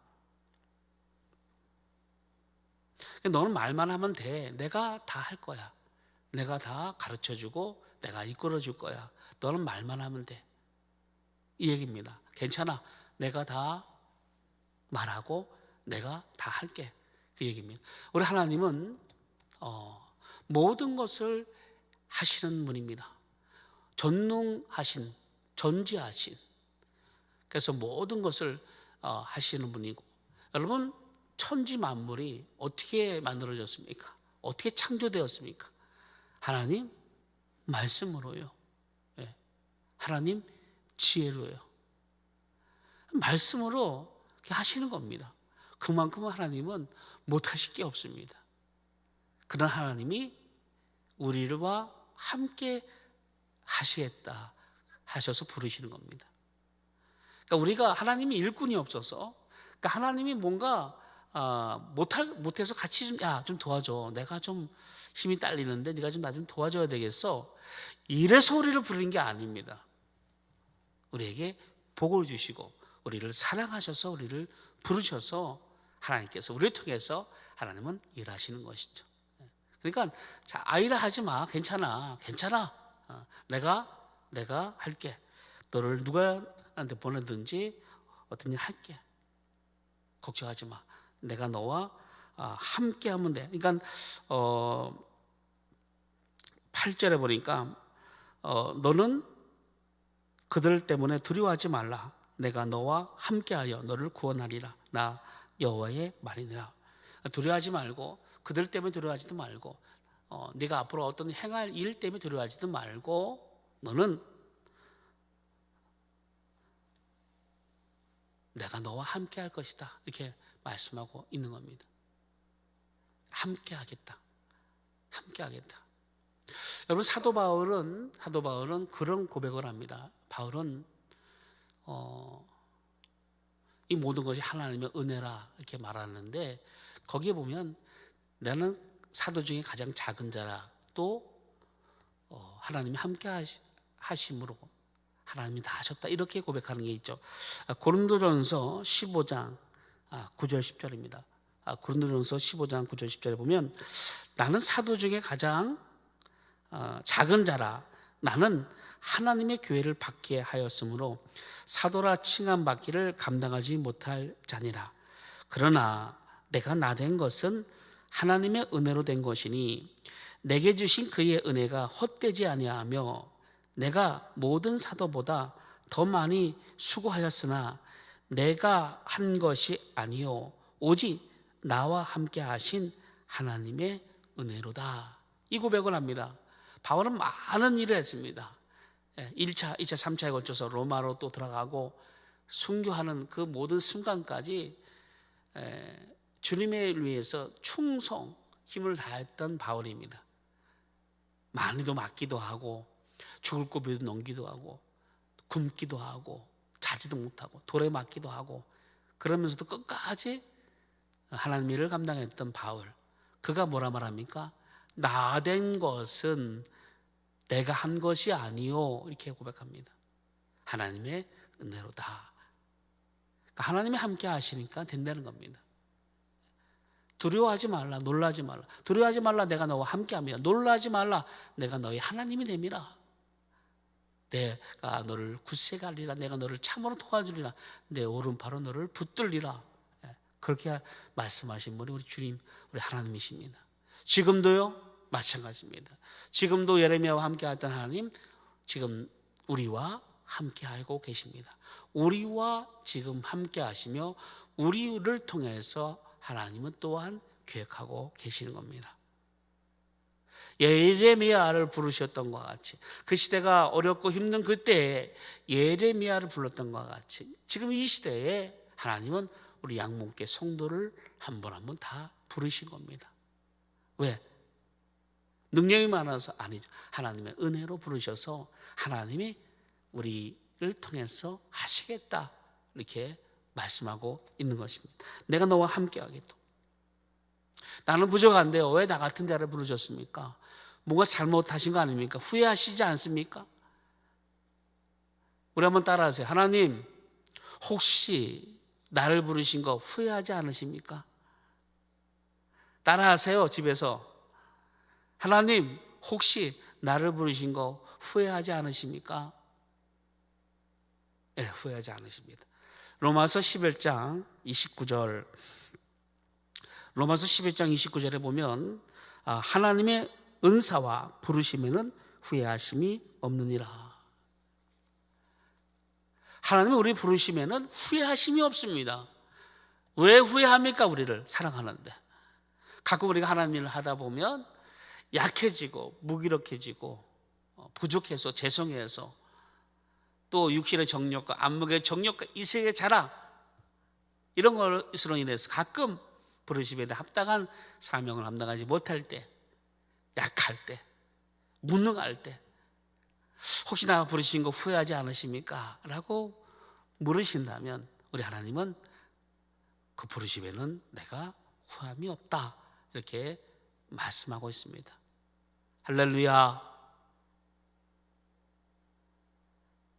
너는 말만 하면 돼. 내가 다 할 거야. 내가 다 가르쳐주고 내가 이끌어줄 거야. 너는 말만 하면 돼. 이 얘기입니다. 괜찮아. 내가 다 말하고 내가 다 할게. 그 얘기입니다. 우리 하나님은 모든 것을 하시는 분입니다. 전능하신, 전지하신. 그래서 모든 것을 하시는 분이고 여러분 천지 만물이 어떻게 만들어졌습니까? 어떻게 창조되었습니까? 하나님 말씀으로요. 예. 하나님 지혜로요. 말씀으로 하시는 겁니다. 그만큼 하나님은 못하실 게 없습니다. 그런 하나님이 우리와 함께 하시겠다 하셔서 부르시는 겁니다. 그러니까 우리가 하나님이 일꾼이 없어서 그러니까 하나님이 뭔가 못해서 같이 좀 도와줘. 내가 좀 힘이 딸리는데 네가 좀 나 좀 도와줘야 되겠어. 이래서 우리를 부르는 게 아닙니다. 우리에게 복을 주시고 우리를 사랑하셔서 우리를 부르셔서 하나님께서 우리를 통해서 하나님은 일하시는 것이죠. 그러니까 자, 아이라 하지 마. 괜찮아. 내가 할게. 너를 누구한테 보내든지 어떤 일 할게. 걱정하지 마. 내가 너와 함께 하면 돼. 그러니까 8절에 보니까 너는 그들 때문에 두려워하지 말라. 내가 너와 함께하여 너를 구원하리라. 나 여호와의 말이니라. 두려워하지 말고, 그들 때문에 두려워하지도 말고, 네가 앞으로 어떤 행할 일 때문에 두려워하지도 말고, 너는 내가 너와 함께할 것이다. 이렇게 말씀하고 있는 겁니다. 함께하겠다. 여러분, 사도 바울은 그런 고백을 합니다. 바울은 이 모든 것이 하나님의 은혜라 이렇게 말하는데, 거기에 보면 나는 사도 중에 가장 작은 자라, 또 하나님이 함께 하심으로 하나님이 다 하셨다, 이렇게 고백하는 게 있죠. 고린도전서 15장 9절 10절입니다. 고린도전서 15장 9절 10절에 보면 나는 사도 중에 가장 작은 자라, 나는 하나님의 교회를 받게 하였으므로 사도라 칭함 받기를 감당하지 못할 자니라. 그러나 내가 나된 것은 하나님의 은혜로 된 것이니 내게 주신 그의 은혜가 헛되지 아니하며 내가 모든 사도보다 더 많이 수고하였으나 내가 한 것이 아니요 오직 나와 함께 하신 하나님의 은혜로다. 이 고백을 합니다. 바울은 많은 일을 했습니다. 1차, 2차, 3차에 걸쳐서 로마로 또 들어가고 순교하는 그 모든 순간까지 주님을 위해서 충성, 힘을 다했던 바울입니다. 많이도 맞기도 하고 죽을 고비도 넘기도 하고 굶기도 하고 자지도 못하고 돌에 맞기도 하고, 그러면서도 끝까지 하나님의 일을 감당했던 바울, 그가 뭐라 말합니까? 나된 것은 내가 한 것이 아니요, 이렇게 고백합니다. 하나님의 은혜로다. 그러니까 하나님이 함께 하시니까 된다는 겁니다. 두려워하지 말라, 놀라지 말라. 두려워하지 말라, 내가 너와 함께합니다. 놀라지 말라, 내가 너의 하나님이 됨이라. 내가 너를 굳세게 하리라. 내가 너를 참으로 도와주리라. 내 오른팔로 너를 붙들리라. 그렇게 말씀하신 분이 우리 주님, 우리 하나님이십니다. 지금도요, 마찬가지입니다. 지금도 예레미야와 함께했던 하나님, 지금 우리와 함께하고 계십니다. 우리와 지금 함께하시며 우리를 통해서 하나님은 또한 계획하고 계시는 겁니다. 예레미야를 부르셨던 것과 같이, 그 시대가 어렵고 힘든 그때에 예레미야를 불렀던 것과 같이, 지금 이 시대에 하나님은 우리 양목계 성도를 한 번 한 번 다 부르신 겁니다. 왜? 능력이 많아서 아니죠. 하나님의 은혜로 부르셔서 하나님이 우리를 통해서 하시겠다, 이렇게 말씀하고 있는 것입니다. 내가 너와 함께 하겠다. 나는 부족한데요, 왜 나 같은 자를 부르셨습니까? 뭔가 잘못하신 거 아닙니까? 후회하시지 않습니까? 우리 한번 따라하세요. 하나님, 혹시 나를 부르신 거 후회하지 않으십니까? 따라하세요, 집에서. 하나님, 혹시 나를 부르신 거 후회하지 않으십니까? 네, 후회하지 않으십니다. 로마서 11장 29절, 로마서 11장 29절에 보면 하나님의 은사와 부르심에는 후회하심이 없느니라. 하나님이 우리 부르심에는 후회하심이 없습니다. 왜 후회합니까? 우리를 사랑하는데. 가끔 우리가 하나님 일을 하다 보면 약해지고 무기력해지고 부족해서 죄송해서 또 육신의 정욕과 안목의 정욕과 이색의 자랑, 이런 것으로 인해서 가끔 부르심에 합당한 사명을 감당하지 못할 때, 약할 때, 무능할 때, 혹시 나 부르신 거 후회하지 않으십니까? 라고 물으신다면 우리 하나님은 그 부르심에는 내가 후함이 없다, 이렇게 말씀하고 있습니다. 할렐루야.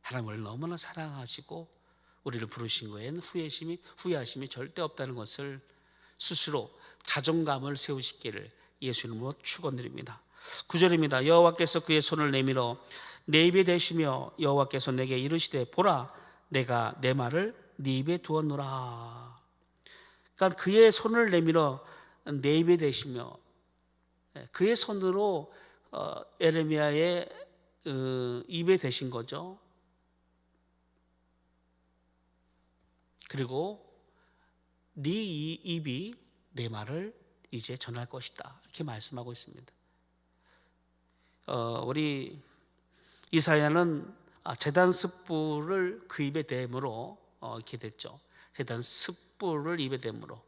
하나님 우리를 너무나 사랑하시고 우리를 부르신 거에는 후회하심이 절대 없다는 것을 스스로 자존감을 세우시기를 예수 이름으로 축원드립니다. 9절입니다. 여호와께서 그의 손을 내밀어 내 입에 대시며 여호와께서 내게 이르시되 보라 내가 내 말을 네 입에 두었노라. 그러니까 그의 손을 내밀어 내 입에 대시며 그의 손으로 에레미야의 입에 대신 거죠. 그리고 네 입이 내 말을 이제 전할 것이다 이렇게 말씀하고 있습니다. 우리 이사야는 제단 숯불을 그 입에 댐으로 이렇게 됐죠. 제단 숯불을 입에 댐으로.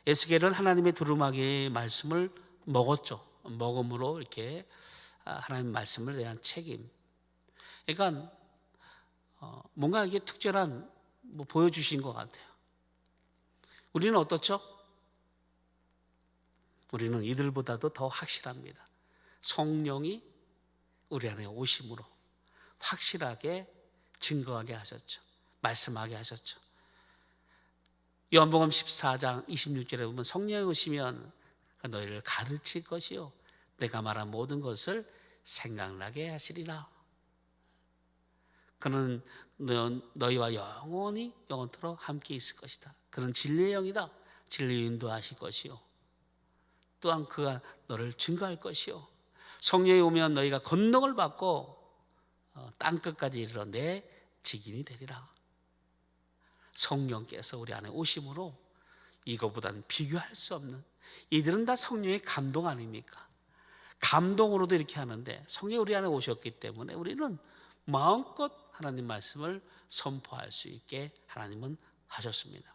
에스겔은 하나님의 두루마기의 말씀을 먹었죠. 먹음으로 이렇게 하나님의 말씀을 대한 책임. 그러니까 뭔가 이게 특별한 보여주신 것 같아요. 우리는 어떻죠? 우리는 이들보다도 더 확실합니다. 성령이 우리 안에 오심으로 확실하게 증거하게 하셨죠. 말씀하게 하셨죠. 요한복음 14장 26절에 보면 성령이 오시면 너희를 가르칠 것이요 내가 말한 모든 것을 생각나게 하시리라. 그는 너희와 영원토록 함께 있을 것이다. 그는 진리의 영이다. 진리의 인도하실 것이요 또한 그가 너를 증거할 것이요 성령이 오면 너희가 권능을 받고 땅끝까지 이르러 내 직인이 되리라. 성령께서 우리 안에 오심으로 이거보다는 비교할 수 없는, 이들은 다 성령의 감동 아닙니까? 감동으로도 이렇게 하는데 성령이 우리 안에 오셨기 때문에 우리는 마음껏 하나님 말씀을 선포할 수 있게 하나님은 하셨습니다.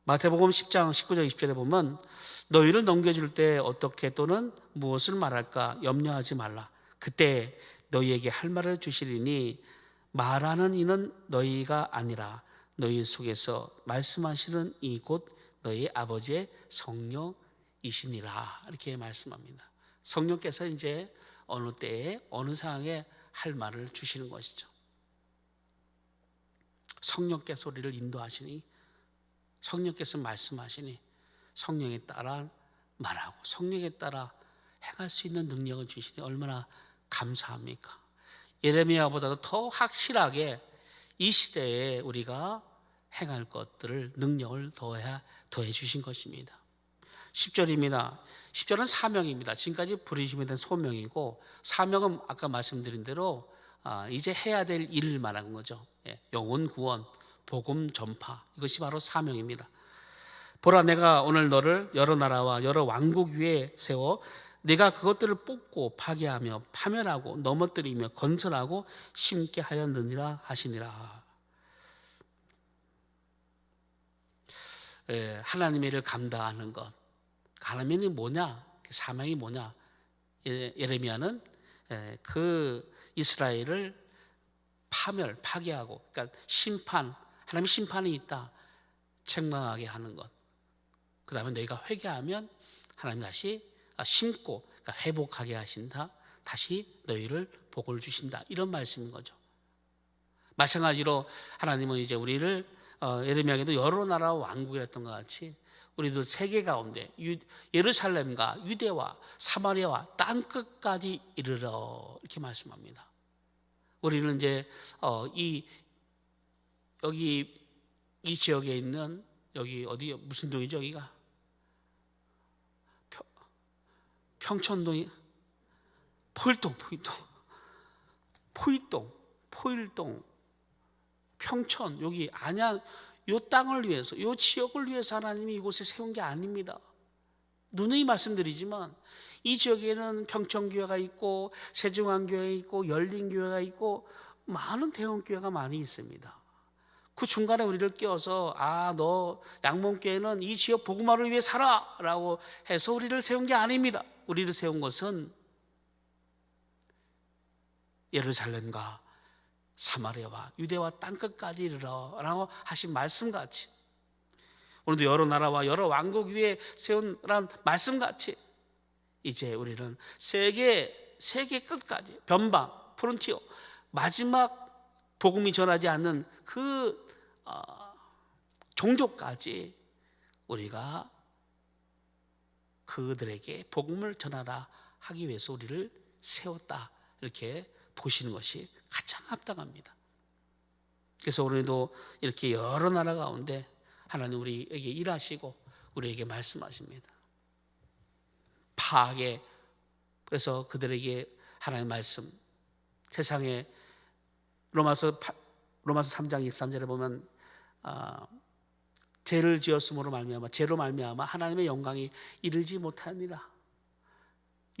마태복음 10장 19절 20절에 보면 너희를 넘겨줄 때 어떻게 또는 무엇을 말할까 염려하지 말라. 그때 너희에게 할 말을 주시리니 말하는 이는 너희가 아니라 너희 속에서 말씀하시는 이 곧 너희 아버지의 성령이시니라. 이렇게 말씀합니다. 성령께서 이제 어느 때에 어느 상황에 할 말을 주시는 것이죠. 성령께서 우리를 인도하시니, 성령께서 말씀하시니 성령에 따라 말하고 성령에 따라 행할 수 있는 능력을 주시니 얼마나 감사합니까? 예레미야보다도 더 확실하게 이 시대에 우리가 행할 것들을 능력을 더해 주신 것입니다. 10절입니다. 10절은 사명입니다. 지금까지 부르심에 대한 소명이고, 사명은 아까 말씀드린 대로 이제 해야 될 일을 말하는 거죠. 영혼 구원, 복음 전파, 이것이 바로 사명입니다. 보라 내가 오늘 너를 여러 나라와 여러 왕국 위에 세워 내가 그것들을 뽑고 파괴하며 파멸하고 넘어뜨리며 건설하고 심게 하였느니라 하시니라. 하나님의 일을 감당하는 것, 하나님의 일이 뭐냐, 사명이 뭐냐. 예레미야는 그 이스라엘을 파괴하고, 그러니까 심판, 하나님의 심판이 있다, 책망하게 하는 것. 그 다음에 너희가 회개하면 하나님 다시 심고, 그러니까 회복하게 하신다, 다시 너희를 복을 주신다, 이런 말씀인 거죠. 마찬가지로 하나님은 이제 우리를 예레미야에도 여러 나라와 왕국이랬던 것 같이 우리도 세계 가운데 예루살렘과 유대와 사마리아와 땅끝까지 이르러 이렇게 말씀합니다. 우리는 이제 여기 이 지역에 있는, 여기 어디 무슨 동이죠? 여기가 평촌동이 포일동, 평촌, 여기 안양, 이 땅을 위해서, 이 지역을 위해서 하나님이 이곳에 세운 게 아닙니다. 누누이 말씀드리지만 이 지역에는 평촌교회가 있고 세종안교회가 있고 열린교회가 있고 많은 대형교회가 많이 있습니다. 그 중간에 우리를 끼워서 너 양몬교회는 이 지역 복음화를 위해 살아 라고 해서 우리를 세운 게 아닙니다. 우리를 세운 것은 예루살렘과 사마리아와 유대와 땅끝까지 이르러라고 하신 말씀같이, 오늘도 여러 나라와 여러 왕국 위에 세운라는 말씀같이 이제 우리는 세계 끝까지, 변방, 프론티어, 마지막 복음이 전하지 않는 그 종족까지 우리가 그들에게 복음을 전하라 하기 위해서 우리를 세웠다, 이렇게 보시는 것이 가장 합당합니다. 그래서 오늘도 이렇게 여러 나라 가운데 하나님 우리에게 일하시고 우리에게 말씀하십니다. 파하게, 그래서 그들에게 하나님의 말씀, 세상에 로마서 3장 23절에 보면 죄를 지었으므로 말미암아, 죄로 말미암아 하나님의 영광이 이르지 못하니라.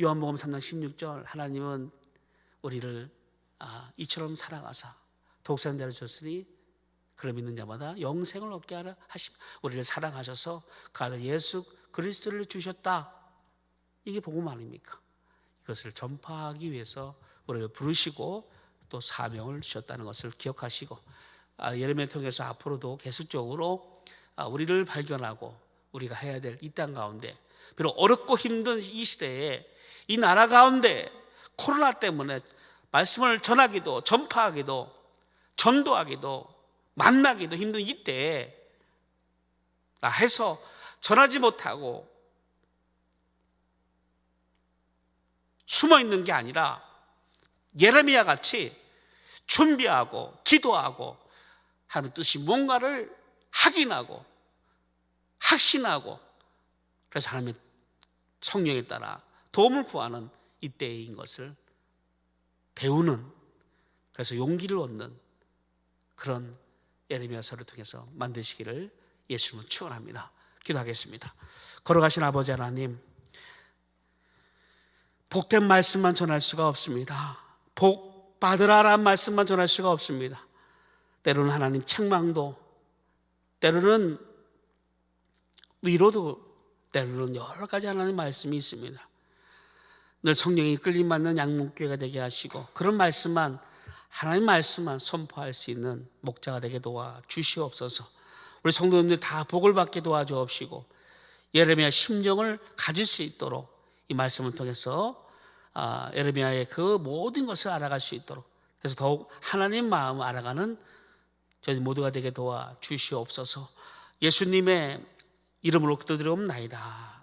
요한복음 3장 16절, 하나님은 우리를 이처럼 사랑하사 독생자를 주셨으니 그를 믿는 자마다 영생을 얻게 하라 하심, 우리를 사랑하셔서 그 아들 예수 그리스도를 주셨다. 이게 복음 아닙니까? 이것을 전파하기 위해서 우리를 부르시고 또 사명을 주셨다는 것을 기억하시고, 예레미야 통해서 앞으로도 계속적으로 우리를 발견하고 우리가 해야 될 이 땅 가운데, 비록 어렵고 힘든 이 시대에 이 나라 가운데 코로나 때문에 말씀을 전하기도 전파하기도 전도하기도 만나기도 힘든 이때에 해서 전하지 못하고 숨어 있는 게 아니라 예레미야 같이 준비하고 기도하고 하는 뜻이 뭔가를 확인하고 확신하고, 그래서 하나님의 성령에 따라 도움을 구하는 이때인 것을 배우는, 그래서 용기를 얻는 그런 예레미야서를 통해서 만드시기를 예수님은 축원합니다. 기도하겠습니다. 걸어가신 아버지 하나님, 복된 말씀만 전할 수가 없습니다. 복 받으라라는 말씀만 전할 수가 없습니다. 때로는 하나님 책망도, 때로는 위로도, 때로는 여러 가지 하나님의 말씀이 있습니다. 늘 성령이 이끌림 받는 양문교회가 되게 하시고, 그런 말씀만, 하나님의 말씀만 선포할 수 있는 목자가 되게 도와 주시옵소서. 우리 성도님들 다 복을 받게 도와주옵시고, 예레미야 심정을 가질 수 있도록 이 말씀을 통해서 예레미야의 그 모든 것을 알아갈 수 있도록, 그래서 더욱 하나님 마음을 알아가는 저희 모두가 되게 도와 주시옵소서. 예수님의 이름으로 기도드리옵나이다.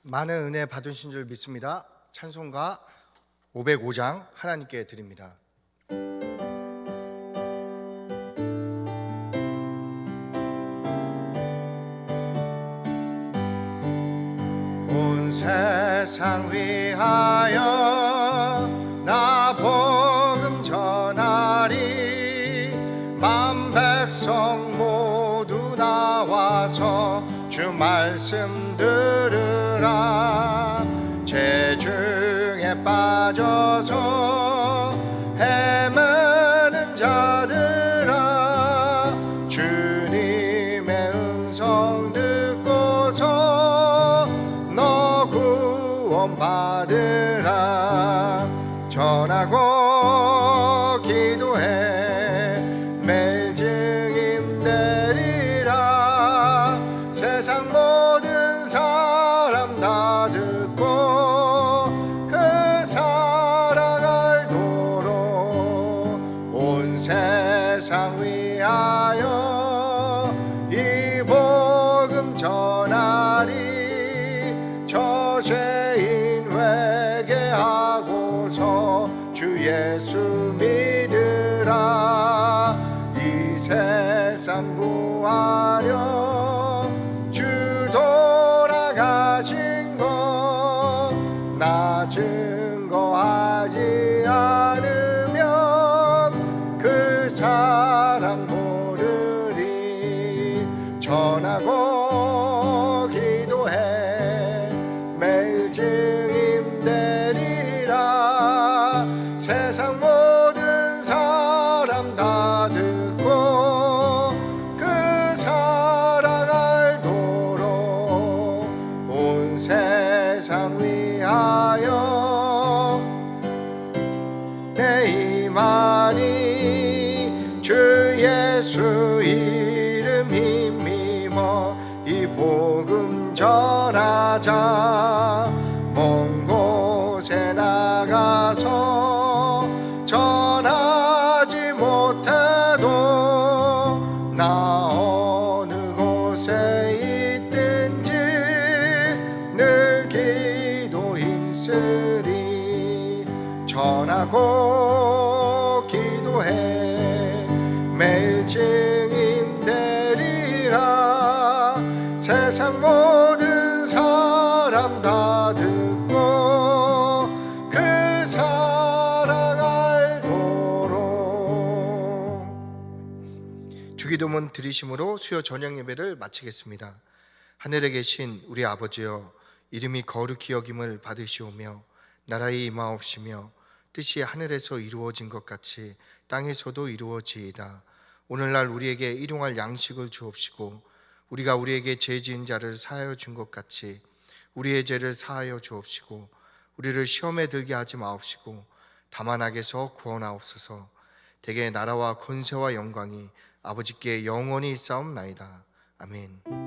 많은 은혜 받으신 줄 믿습니다. 찬송가 505장 하나님께 드립니다. 온 세상 위하여 나 복음 전하리, 만 백성 모두 나와서 주 말씀 들으라. 죄중에 빠져서 헤매는 자들아, 주님의 음성 듣고서 너 구원받으라. 전하고 기도해 매일 증인 되리라. 세상 모든 사람 다 듣고 그 사랑 알도록 온 세상 위하여 이 복음 전하리. 저 죄인 회개하고서 주 예수 믿으라. 이 세상 구하려 주 돌아가신 것 나 증거하지 않으면 그 사랑 모르리. 전하고 기도해 매일 증인 되리라. 세상 모든 사람 다 듣고 그 사랑 알도록 온 세상 위하여 내 이만희 주 예수 이름 힘입어 이 복음 전하자. 먼 곳에 나가서 전하지 못해도 나 어느 곳 믿고 기도해 매일 증인 되리라. 세상 모든 사람 다 듣고 그 사랑 알도록. 주기도문 드리심으로 수요 저녁 예배를 마치겠습니다. 하늘에 계신 우리 아버지여, 이름이 거룩히 여김을 받으시오며 나라의 임하옵시며 뜻이 하늘에서 이루어진 것 같이 땅에서도 이루어지이다. 오늘날 우리에게 일용할 양식을 주옵시고 우리가 우리에게 죄 지은 자를 사하여 준 것 같이 우리의 죄를 사하여 주옵시고 우리를 시험에 들게 하지 마옵시고 다만 악에서 구원하옵소서. 대개 나라와 권세와 영광이 아버지께 영원히 있사옵나이다. 아멘.